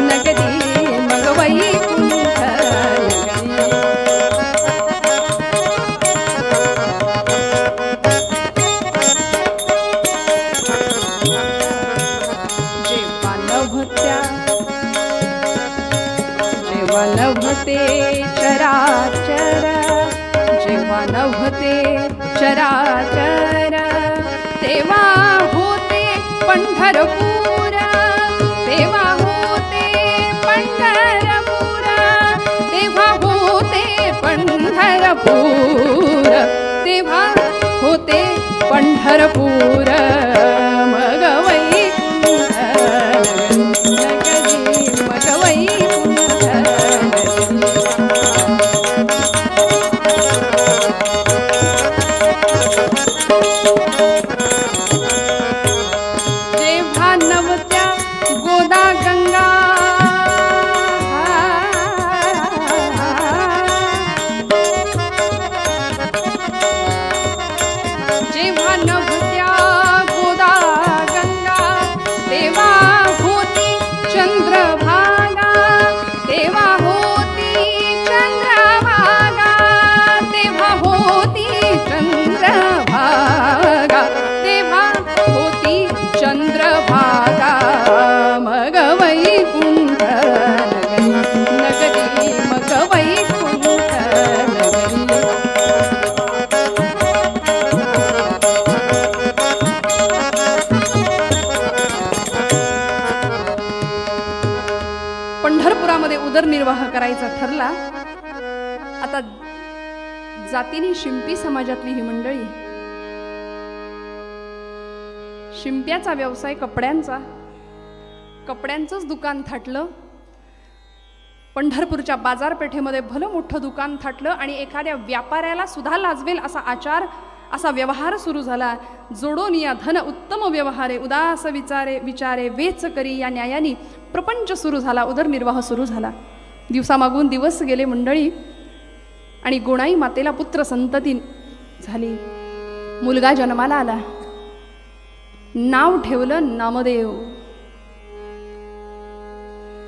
नगरी नगरी, मग वैकुंठ नगरी. जेव्हा नभते चराचर, जेव्हा नभते चराचर, तेव्हा होते पंढरपूर, तेव्हा होते पंढरपूर, तेव्हा होते पंढरपूर, तेव्हा होते पंढरपूर. मग वैकुंठ नगरी, मग वैकुंठ नगरी. जेव्हा नवत्या गोदा गंगा, तेव्हा होती चंद्रभागा, तेव्हा होती चंद्रभागा, तेव्हा होती चंद्रभागा, मग वैकुंठ नगरी, मग वैकुंठ नगरी. पंढरपुरामध्ये उदरनिर्वाह करायचा ठरला. आता जातीने शिंपी समाजातली ही मंडळी, शिंप्याचा व्यवसाय कपड्यांचंच दुकान थाटलं. पंढरपूरच्या बाजारपेठेमध्ये भलं मोठं दुकान थाटलं आणि एखाद्या व्यापाऱ्याला सुद्धा लाजवेल असा आचार, असा व्यवहार सुरू झाला. जोडोन या धन उत्तम व्यवहारे, उदास विचारे वेच करी, या न्यायाने प्रपंच सुरू झाला, उदरनिर्वाह सुरू झाला. दिवसामागून दिवस गेले मंडळी आणि गोणाई मातेला पुत्र संतती झाली. मुलगा जन्माला आला. नाव ठेवलं नामदेव.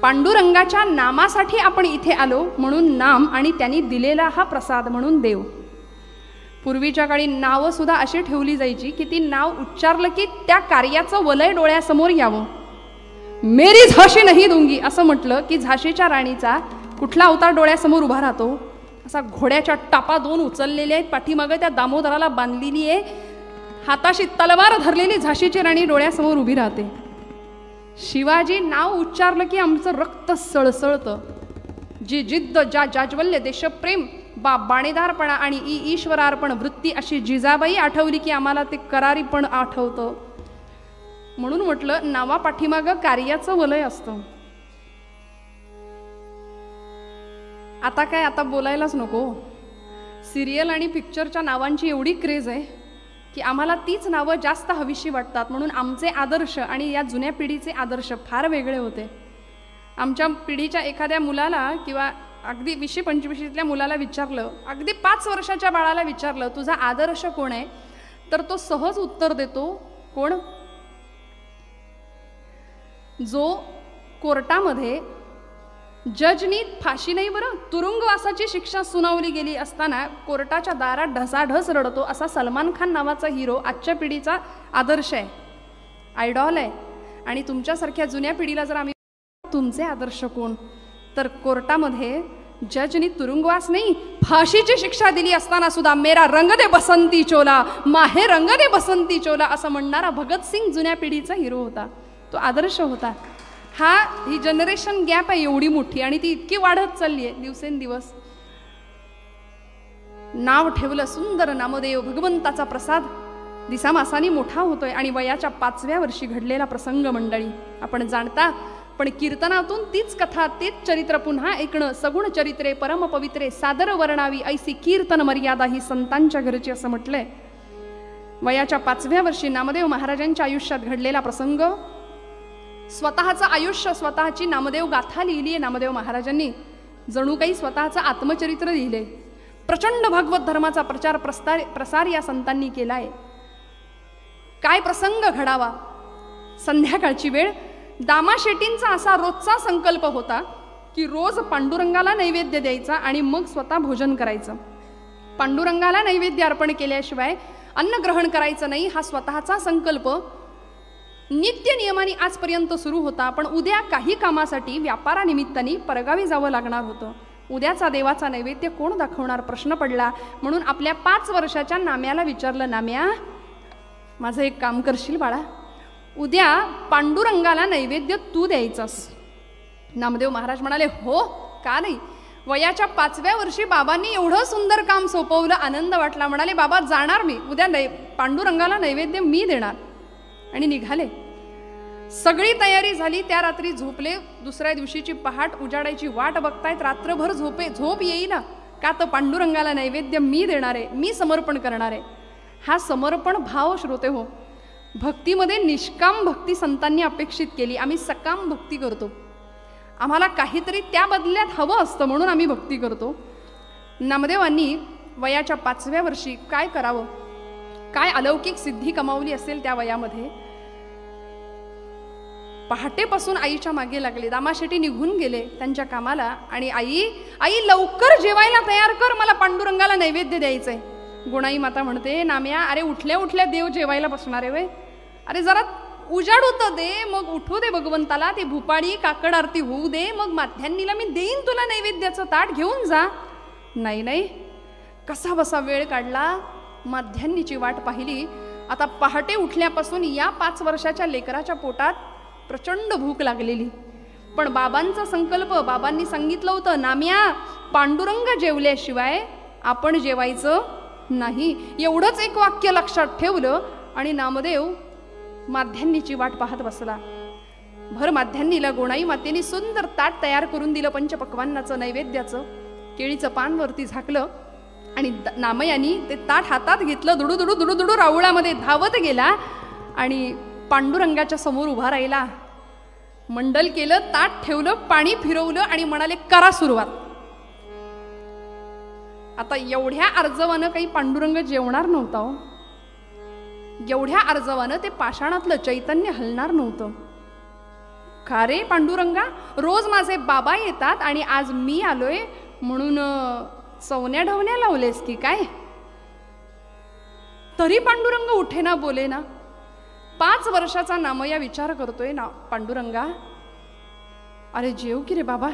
पांडुरंगाच्या नामासाठी आपण इथे आलो म्हणून नाम, आणि त्यांनी दिलेला हा प्रसाद म्हणून देव. पूर्वीच्या काळी नावं सुद्धा अशी ठेवली जायची की ती नाव उच्चारलं की त्या कार्याचं वलय डोळ्यासमोर यावं. मेरी झाशी नाही दूंगी असं म्हटलं की झाशीच्या राणीचा कुठला अवतार डोळ्यासमोर उभा राहतो? असा घोड्याच्या टापा दोन उचललेले आहेत, पाठीमागं त्या दामोदराला बांधलेली आहे, हाताशी तलवार धरलेली झाशीची राणी डोळ्यासमोर उभी राहते. शिवाजी नाव उच्चारलं की आमचं रक्त सळसळतं. जी जिद्द, ज्या जाज्वल्य, देशप्रेम, बाणेदारपणा आणि ईश्वरार्पण वृत्ती अशी जिजाबाई आठवली की आम्हाला ते करारी पण आठवतं. म्हणून म्हटलं नावा पाठीमागं कार्याचं वलय असतं. आता काय, आता बोलायलाच नको. सिरियल आणि पिक्चरच्या नावांची एवढी क्रेज आहे की आम्हाला तीच नावं जास्त हवीशी वाटतात. म्हणून आमचे आदर्श आणि या जुन्या पिढीचे आदर्श फार वेगळे होते. आमच्या पिढीच्या एखाद्या मुलाला किंवा अगदी 20-25 मुलाला विचारलं, अगदी 5 वर्षाच्या बाळाला विचारलं तुझा आदर्श कोण आहे, तर तो सहज उत्तर देतो, कोण? जो कोर्टामध्ये जजनी फाशी नाही बरं, तुरुंगवासाची शिक्षा सुनावली गेली असताना कोर्टाच्या दारात ढसाढस रडतो असा सलमान खान नावाचा हिरो आजच्या पिढीचा आदर्श आहे, आयडॉल आहे. आणि तुमच्यासारख्या जुन्या पिढीला जर आम्ही तुमचे आदर्श कोण, तर कोर्टामध्ये जजनी तुरुंगवास नाही फाशीची शिक्षा दिली असताना सुद्धा मेरा रंग दे बसंती चोला, माहे रंग दे बसंती चोला असं म्हणणारा भगतसिंग जुन्या पिढीचा हिरो होता. तो आदर्श होता. ही जनरेशन गॅप आहे एवढी मोठी आणि ती इतकी वाढत चालली आहे दिवसेंदिवस. नाव ठेवलं सुंदर नामदेव, भगवंताचा प्रसाद दिसामासानी मोठा होतोय. आणि वयाच्या 5व्या वर्षी घडलेला प्रसंग मंडळी आपण जाणता. पण कीर्तनातून तीच कथा, तेच चरित्र पुन्हा ऐकणं. सगुण चरित्रे परम पवित्रे सादर वर्णावी, ऐसी कीर्तन मर्यादा ही संतांच्या घरची असं म्हटलंय. वयाच्या 5व्या वर्षी नामदेव महाराजांच्या आयुष्यात घडलेला प्रसंग, स्वतःचं आयुष्य, स्वतःची नामदेव गाथा लिहिली आहे नामदेव महाराजांनी. जणू काही स्वतःचं आत्मचरित्र लिहिले. प्रचंड भागवत धर्माचा प्रसार या संतांनी केलाय. काय प्रसंग घडावा. संध्याकाळची वेळ. दामा शेट्टींचा असा रोजचा संकल्प होता की रोज पांडुरंगाला नैवेद्य द्यायचा आणि मग स्वतः भोजन करायचं. पांडुरंगाला नैवेद्य अर्पण केल्याशिवाय अन्न ग्रहण करायचं नाही, हा स्वतःचा संकल्प नित्य नियमाने आजपर्यंत सुरू होता. पण उद्या काही कामासाठी व्यापारानिमित्ताने परगावी जावं लागणार होतं. उद्याचा देवाचा नैवेद्य कोण दाखवणार प्रश्न पडला. म्हणून आपल्या 5 वर्षाच्या नाम्याला विचारलं, नाम्या माझं एक काम करशील बाळा, उद्या पांडुरंगाला नैवेद्य तू द्यायचंस. नामदेव महाराज म्हणाले, हो का नाही. वयाच्या 5व्या वर्षी बाबांनी एवढं सुंदर काम सोपवलं, आनंद वाटला. म्हणाले, बाबा जाणार मी, उद्या पांडुरंगाला नैवेद्य मी देणार. आणि निघाले. सगळी तयारी झाली. त्या रात्री झोपले. दुसऱ्या दिवशीची पहाट उजाडायची वाट बघतायत. रात्रभर झोप येईल का, तर पांडुरंगाला नैवेद्य मी देणार आहे, मी समर्पण करणार आहे. हा समर्पण भाव श्रोते हो, भक्तीमध्ये निष्काम भक्ती संतांनी अपेक्षित केली. आम्ही सकाम भक्ती करतो, आम्हाला काहीतरी त्या बदल्यात हवं असतं म्हणून आम्ही भक्ती करतो. नामदेवांनी वयाच्या 5व्या वर्षी काय करावं, काय अलौकिक सिद्धी कमावली असेल त्या वयामध्ये. पहाटेपासून आईच्या मागे लागले. दामाशेटी निघून गेले त्यांच्या कामाला आणि आई लवकर जेवायला तयार कर, मला पांडुरंगाला नैवेद्य द्यायचंय. गुणाई माता म्हणते, नाम्या अरे उठल्या उठल्या देव जेवायला बसणार आहे वय, अरे जरा उजाड होतं दे, मग उठू दे भगवंताला, ती भूपाळी काकड आरती होऊ दे, मग माध्यान्नीला मी देईन तुला नैवेद्याचं ताट, घेऊन जा. नाही, कसा बसा वेळ काढला, माध्यान्नीची वाट पाहिली. आता पहाटे उठल्यापासून या 5 वर्षाच्या लेकराच्या पोटात प्रचंड भूक लागलेली. पण बाबांचा संकल्प, बाबांनी सांगितलं होतं, नाम्या पांडुरंग जेवल्याशिवाय आपण जेवायचं नाही. एवढंच एक वाक्य लक्षात ठेवलं आणि नामदेव माध्यान्नीची वाट पाहत बसला. भर माध्यान्नीला गोणाई मातेने सुंदर ताट तयार करून दिलं, पंचपक्वान्नाचं नैवेद्याचं. केळीचं पान वरती झाकलं आणि नामयानी ते ताट हातात घेतलं, दुडू राऊळामध्ये धावत गेला आणि पांडुरंगाच्या समोर उभा राहिला. मंडल केलं, ताट ठेवलं, पाणी फिरवलं आणि म्हणाले, करा सुरुवात. आता एवढ्या अर्जवानं काही पांडुरंग जेवणार नव्हता हो. एवढ्या अर्जवानं ते पाषाणातलं चैतन्य हलणार नव्हतं. का रे पांडुरंगा, रोज माझे बाबा येतात आणि आज मी आलोय म्हणून चवण्या ढवण्या लावलेस की काय? तरी पांडुरंग उठे ना बोले ना. 5 वर्षाचा नामया विचार करतोय ना, पांडुरंगा अरे जेव की रे बाबा,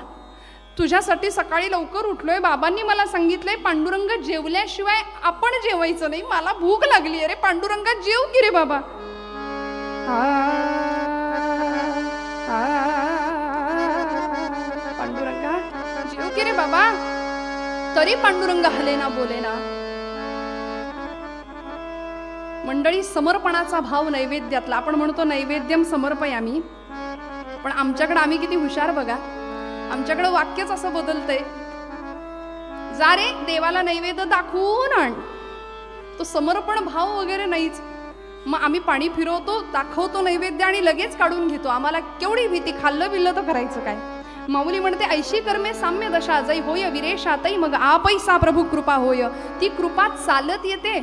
तुझ्यासाठी सकाळी लवकर उठलोय, बाबांनी मला सांगितलंय पांडुरंग जेवल्याशिवाय आपण जेवायचं नाही, मला भूक लागली आहे रे पांडुरंगा, जेव की रे बाबा. पांडुरंगा जेव की रे बाबा. तरी पांडुरंग हले ना बोले ना. मंडळी, समर्पणाचा भाव नैवेद्यातला, आपण म्हणतो नैवेद्यम समर्पयामी, पण आमच्याकडे आम्ही किती हुशार बघा. आमच्याकडे वाक्यच असं बदलतंय, जा रे देवाला नैवेद्य दाखवून आण. तो समर्पण भाव वगैरे नाहीच. मग आम्ही पाणी फिरवतो, दाखवतो नैवेद्य आणि लगेच काढून घेतो. आम्हाला केवढी भीती, खाल्लं बिल्लं तर करायचं काय. माऊली म्हणते, ऐशी कर्मे साम्य दशा जै होय विरेशातई, मग आपैसा प्रभू कृपा होय. ती कृपा चालत येते.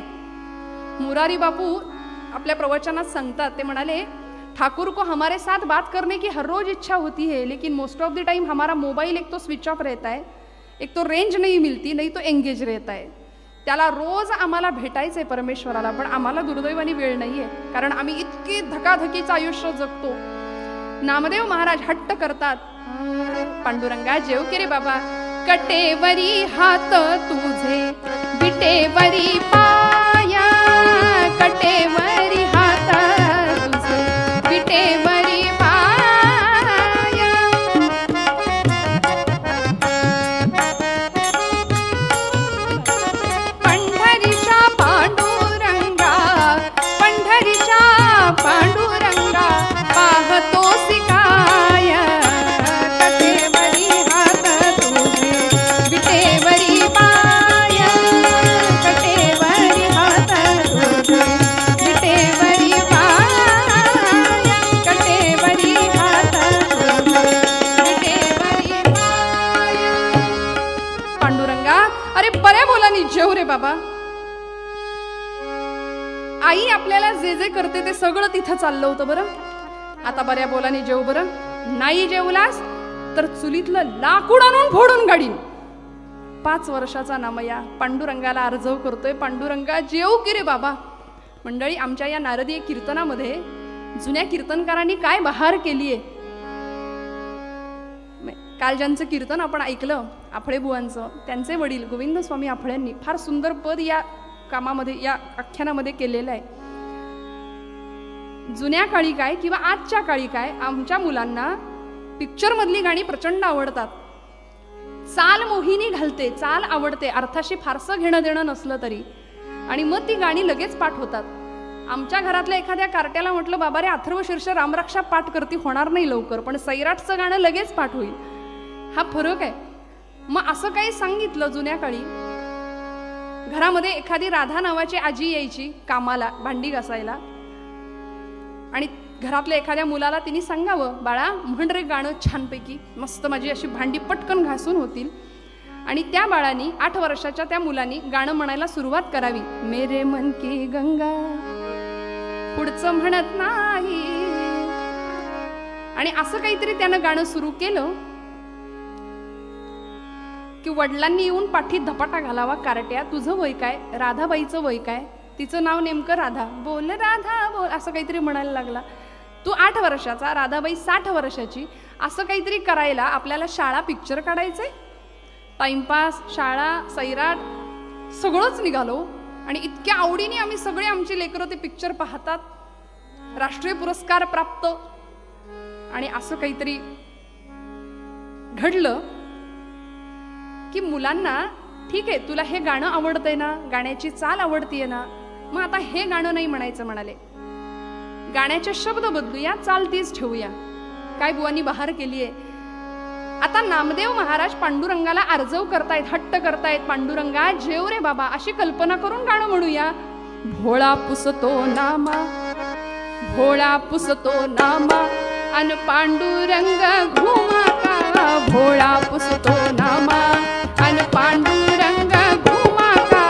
मुरारी बापू आपल्या प्रवचनात सांगतात, ते म्हणाले, ठाकुर को हमारे साथ बात करने की हर रोज इच्छा होती है, लेकिन मोस्ट ऑफ द टाइम हमारा मोबाइल एक तो स्विच ऑफ रहता है, एक तो रेंज नहीं मिलती, नहीं तो एंगेज रहता है. त्याला रोज आम्हाला भेटायचंय परमेश्वराला, पण आम्हाला दुर्दैवानी वेळ नाहीये, कारण आम्ही इतके धकाधकीचं आयुष्य जगतो. नामदेव महाराज हट्ट करतात, पांडुरंगा जेव की रे बाबा. कटेवरी हात तुझे विटेवरी पाया, कटेवरी हात तुझे विटेवरी पाया. पंढरीच्या पांडुरंगा, पंढरीच्या पांडुरंगा, पाहतोसी काय. कटेवरी हात तुझे विटेवरी पाया, कटेवरी हात तुझे विटेवरी पाया, कटेवरी हात तुझे विटेवरी पाया. पांडुरंगा अरे बऱ्या बोलानी जेव रे बाबा. आई आपल्याला जे जे करते ते सगळं तिथं चाललं होतं बरं. आता बऱ्या बोलानी जेव बरं. नाही जेवलास तर चुलीतलं लाकूड आणून फोडून गाडीन. 5 वर्षाचा नामया पांडुरंगाला अर्जव करतोय, पांडुरंगा जेव की रे बाबा. मंडळी, आमच्या या नारदीय कीर्तनामध्ये जुन्या कीर्तनकारांनी काय बहार केलीये. काल ज्यांचं कीर्तन आपण ऐकलं आफळे बुवांचं, त्यांचे वडील गोविंद स्वामी आफळ्यांनी फार सुंदर पद या कामामध्ये, या आख्यानामध्ये केलेलं आहे. जुन्या काळी काय किंवा आजच्या काळी काय, आमच्या मुलांना पिक्चर मधली गाणी प्रचंड आवडतात. चाल मोहिनी घालते, चाल आवडते, अर्थाशी फारसं घेणं देणं नसलं तरी, आणि मग ती गाणी लगेच पाठ होतात. आमच्या घरातल्या एखाद्या कार्ट्याला म्हटलं, बाबा रे अथर्व शीर्ष रामरक्षा पाठ करती, होणार नाही लवकर, पण सैराटचं गाणं लगेच पाठ होईल. हा फरक आहे. मग असं काही सांगितलं जुन्या काळी, घरामध्ये एखादी राधा नावाची आजी यायची कामाला भांडी घासायला, आणि घरातल्या एखाद्या मुलाला तिने सांगावं, बाळा म्हण रे गाणं छानपैकी, मस्त माझी अशी भांडी पटकन घासून होतील. आणि त्या बाळानी 8 वर्षाच्या त्या मुलांनी गाणं म्हणायला सुरुवात करावी, मेरे मन की गंगा, पुढचं म्हणत नाही. आणि असं काहीतरी त्यानं गाणं सुरू केलं की वडिलांनी येऊन पाठीत धपाटा घालावा, कारट्या तुझं वय काय, राधाबाईचं वय काय, तिचं नाव नेमकं राधा, बोल राधा बोल, असं काहीतरी म्हणायला लागला. तू 8 वर्षाचा, राधाबाई 60 वर्षाची, असं काहीतरी करायला आपल्याला शाळा पिक्चर काढायचंय, टाइमपास, शाळा, सैराट सगळंच निघालो. आणि इतक्या आवडीने आम्ही सगळे आमची लेकरं ते पिक्चर पाहतात, राष्ट्रीय पुरस्कार प्राप्त. आणि असं काहीतरी घडलं की मुलांना, ठीक आहे तुला हे गाणं आवडतंय ना, गाण्याची चाल आवडतीये ना, मग आता हे गाणं नाही म्हणायचं म्हणाले, गाण्याचे शब्द बदलूया, चाल तीच ठेवूया. काय बुवांनी बहार केलीये. आता नामदेव महाराज पांडुरंगाला आर्जव करतायत, हट्ट करतायत, पांडुरंगा जेव रे बाबा, अशी कल्पना करून गाणं म्हणूया. भोळा पुसतो नामा, भोळा पुसतो नामा, अन पांडुरंग घुमा का, भोळा पुसतो नामा अन पांडुरंग घुमा का,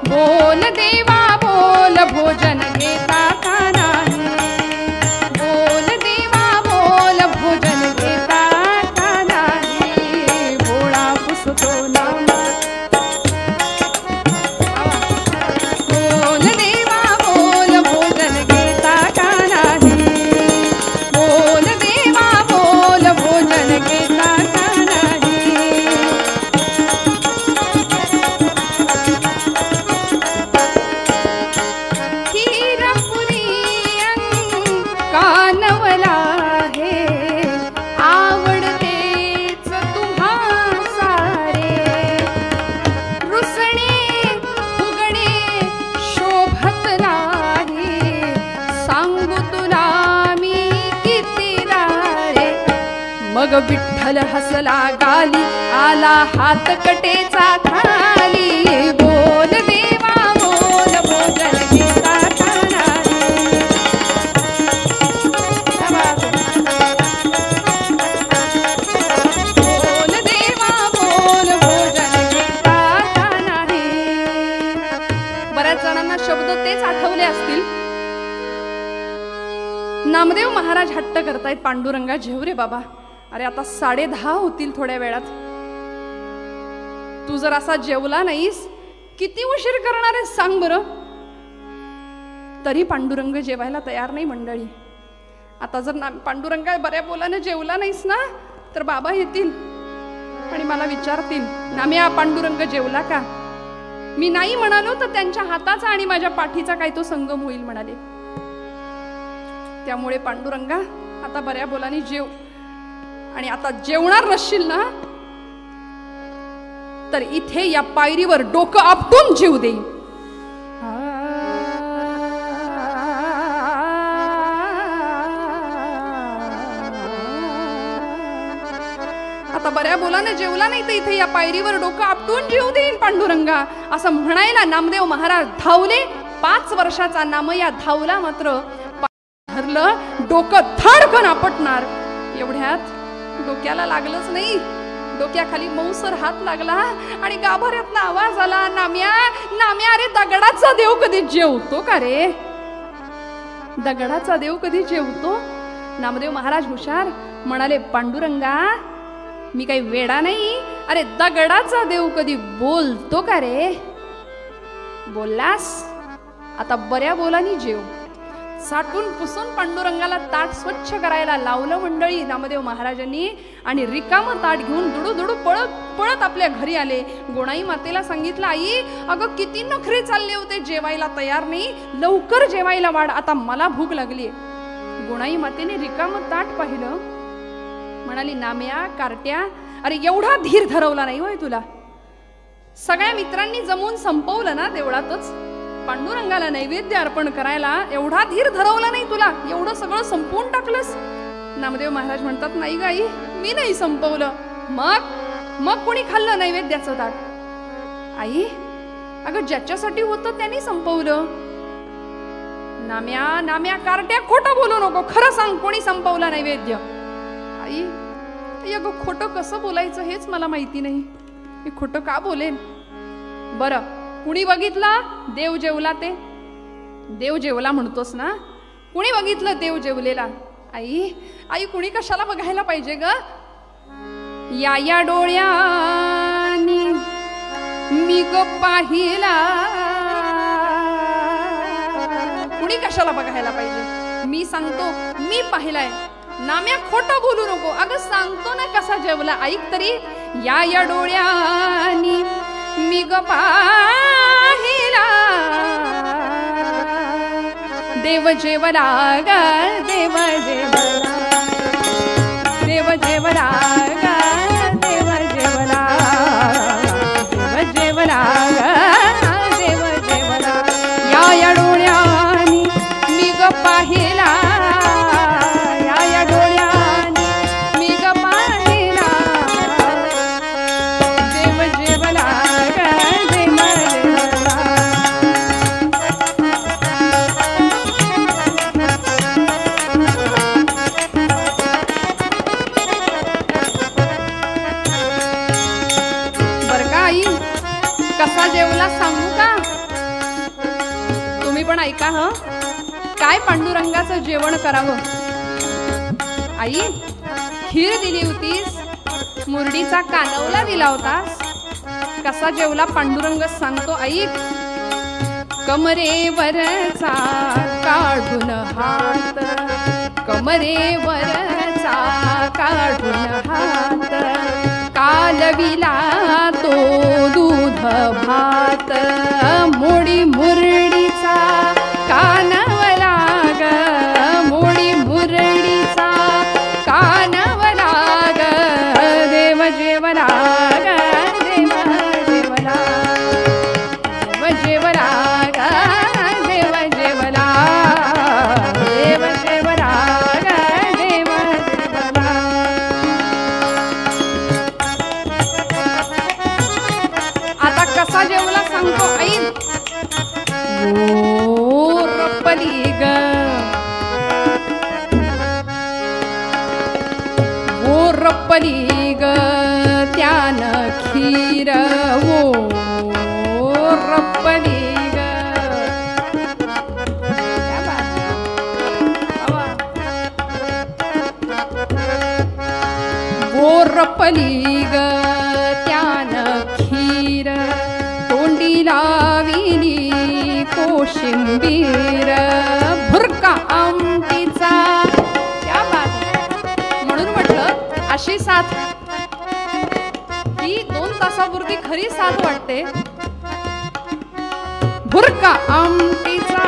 बोल देवा बोल भोजन घेता का नाही, बोल देवा बोल भोजन घेता का नाही, भोळा पुसतो नामा, बोल देवा बोल भोजन घेता का नाही, बोल देवा बोल भोजन घेता का नाही. खीरपुरी कानवला हे आवडतेच तुम्हा सारे, रुसणे फुगणे शोभत नाही, सांगू तुला मी किती रे. मग विठ्ठल हसला गाली, आला हात कटेचा खाली, बोल देवा बोल भोजन घेता का नाही. बोल देवा बोल भोजन घेता का नाही. बऱ्याच जणांना शब्द तेच आठवले असतील. नामदेव महाराज हट्ट करतायत, पांडुरंगा जेव रे बाबा, अरे आता 10:30 होतील थोड्या वेळात, तू जर असा जेवला नाहीस किती उशीर करणार आहेस सांग बरं. तरी पांडुरंग जेवायला तयार नाही मंडळी. आता जर पांडुरंगा बऱ्या बोलानं जेवला नाहीस ना तर बाबा येतील आणि मला विचारतील, नाम्या पांडुरंग जेवला का. मी नाही म्हणालो तर त्यांच्या हाताचा आणि माझ्या पाठीचा काय तो संगम होईल म्हणाले. त्यामुळे पांडुरंगा आता बऱ्या बोलाने जेव, आणि आता जेवणार नसशील ना तर इथे या पायरीवर डोकं आपटून जीव देईल. आता बऱ्या बोलाने जेवला नाही तर इथे या पायरीवर डोकं आपटून जीव देईल पांडुरंगा, असं म्हणायला नामदेव महाराज धावले. 5 वर्षाचा नामया धावला, मात्र धरलं डोकं धडकन आपटणार. एवढ्यात डोक्याला लागलंच नाही, डोक्याखाली मऊसर हात लागला आणि गाभाऱ्यातनं आवाज आला, नाम्या नाम्या, अरे दगडाचा देव कधी जेवतो का रे, दगडाचा देव कधी जेवतो. नामदेव महाराज हुशार म्हणाले, पांडुरंगा मी काही वेडा नाही, अरे दगडाचा देव कधी बोलतो का रे. बोललास आता बऱ्या बोलानी जेव. साठून पुसून पांडुरंगाला ताट स्वच्छ करायला लावलं मंडळी नामदेव महाराजांनी, आणि रिकामं ताट घेऊन दुडू पळत पळत आपल्या घरी आले. गोणाई मातेला सांगितलं, आई अगं किती नखरे चालले होते, जेवायला तयार नाही, लवकर जेवायला वाढ, आता मला भूक लागली. गोणाई मातेने रिकामं ताट पाहिलं, म्हणाली, नाम्या कारट्या, अरे एवढा धीर धरवला नाही होय तुला. सगळ्या मित्रांनी जमून संपवलं ना देवळातच पांडुरंगाला नैवेद्य अर्पण करायला, एवढा धीर धरवला नाही तुला, एवढं सगळं संपवून टाकलंस. नामदेव महाराज म्हणतात, नाही गाई मी नाही संपवलं. मग कोणी खाल्लं नैवेद्याचं ताट. आई अगं ज्याच्यासाठी होतं त्यांनी संपवलं. नाम्या कारट्या खोटं बोलू नको, खरं सांग कोणी संपवला नैवेद्य. आई अगं खोटं कसं बोलायचं हेच मला माहिती नाही, मी खोटं का बोलेन. बरं कुणी बघितलं देव जेवला, ते देव जेवला म्हणतोस ना, कुणी बघितलं देव जेवलेला. आई आई कुणी कशाला बघायला पाहिजे ग? या डोळ्यानी मी ग पाहिला, कुणी कशाला बघायला पाहिजे? मी सांगतो मी पाहिलाय. नाम्या खोटं बोलू नको. अगं सांगतो ना कसा जेवला, ऐक तरी. या डोळ्यानी मी ग पाहिला, देव जेवला ग देव जेवला, देव जेवला ग देव जेवला, देव जेवला ग देव जेवला. या डोळ्यानी मी ग पाहिला, या डोळ्यानी मी ग पाहिला, देव जेवला ग देव जेवला. कसा जेवला सांगू का? तुम्ही पण ऐका ह. काय पांडुरंगाचं जेवण करावं? आई खीर दिली होतीस, मुरडीचा कानवला दिला होतास. कसा जेवला पांडुरंग सांगतो ऐक. कमरेवरचा काढून हात, कमरेवरचा काढून हात, कालविला तो दूध भात, मोडी मुरडीचा कानवला ग, मोडी मुरडीचा कानवला ग, देव जेवला ग देव जेवला, देव जेवला ग देव जेवला, देव जेवला ग देव जेवला. आता कसा जेवला सांगतो ऐक. ओ रप्पली ग, ओ रप्पली ग त्यानं खीर, ओ रप्पली ग. ओ रप्पली ग त्यानं खीर, तोंडी लाविली कोशिंबीर, भुरका आमटीचा. क्या बात. म्हणून म्हटलं अशी साथ ही 2 तासापुरती खरी साथ वाटते. भुरका आमटीचा.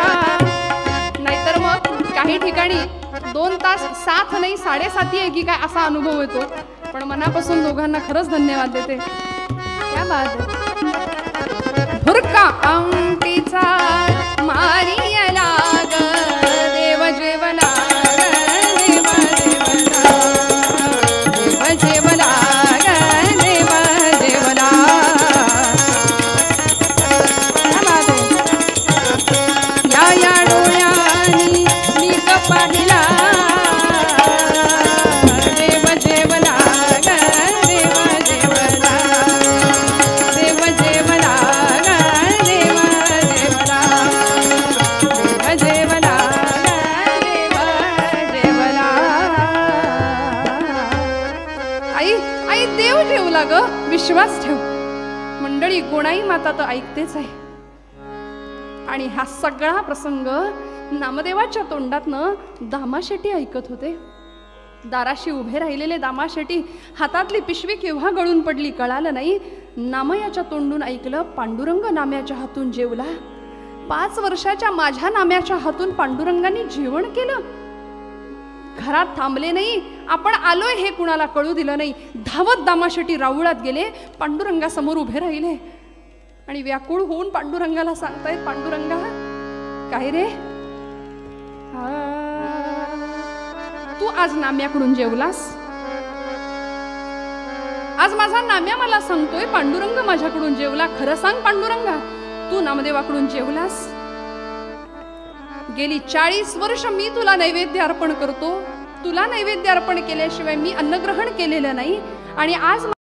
नाहीतर मग काही ठिकाणी 2 तास साथ नाही 7.5 आहे की काय असा अनुभव येतो. पण मनापासून दोघांना खरंच धन्यवाद देते. क्या बात आहे. भुरका आमटीचा मारियला ग देव जेवला ग देव जेवला, देव जेवला ग देव जेवला. या डोळ्यानी मी ग पाहिला, देव जेवला ग देव जेवला, देव जेवला ग देव जेवला, देव जेवला ग देव जेवला. आई आई देव जेवला ग, विश्वास ठेव. मंडळी कोणाही माता तर ऐकतेच आहे. आणि हा सगळा प्रसंग नामदेवाच्या तोंडातनं दामाशेटी ऐकत होते. दाराशी उभे राहिलेले दामाशेटी हातातली पिशवी केव्हा गळून पडली कळालं नाही. नामयाच्या तोंडून ऐकलं पांडुरंग नाम्याच्या हातून जेवला. 5 वर्षाच्या माझ्या नाम्याच्या हातून पांडुरंगाने जेवण केलं. घरात थांबले नाही, आपण आलोय हे कुणाला कळू दिलं नाही. धावत दामाशेटी राऊळात गेले, पांडुरंगासमोर उभे राहिले आणि व्याकुळ होऊन पांडुरंगाला सांगतायत, पांडुरंगा काय रे, तू आज नाम्याकडून जेवलास. आज माझा नाम्या मला सांगतोय पांडुरंग माझ्याकडून जेवला. खरं सांग पांडुरंगा, तू नामदेवाकडून जेवलास. गेली 40 वर्ष मी तुला नैवेद्य अर्पण करतो. तुला नैवेद्य अर्पण केल्याशिवाय मी अन्नग्रहण केलेलं नाही. आणि आज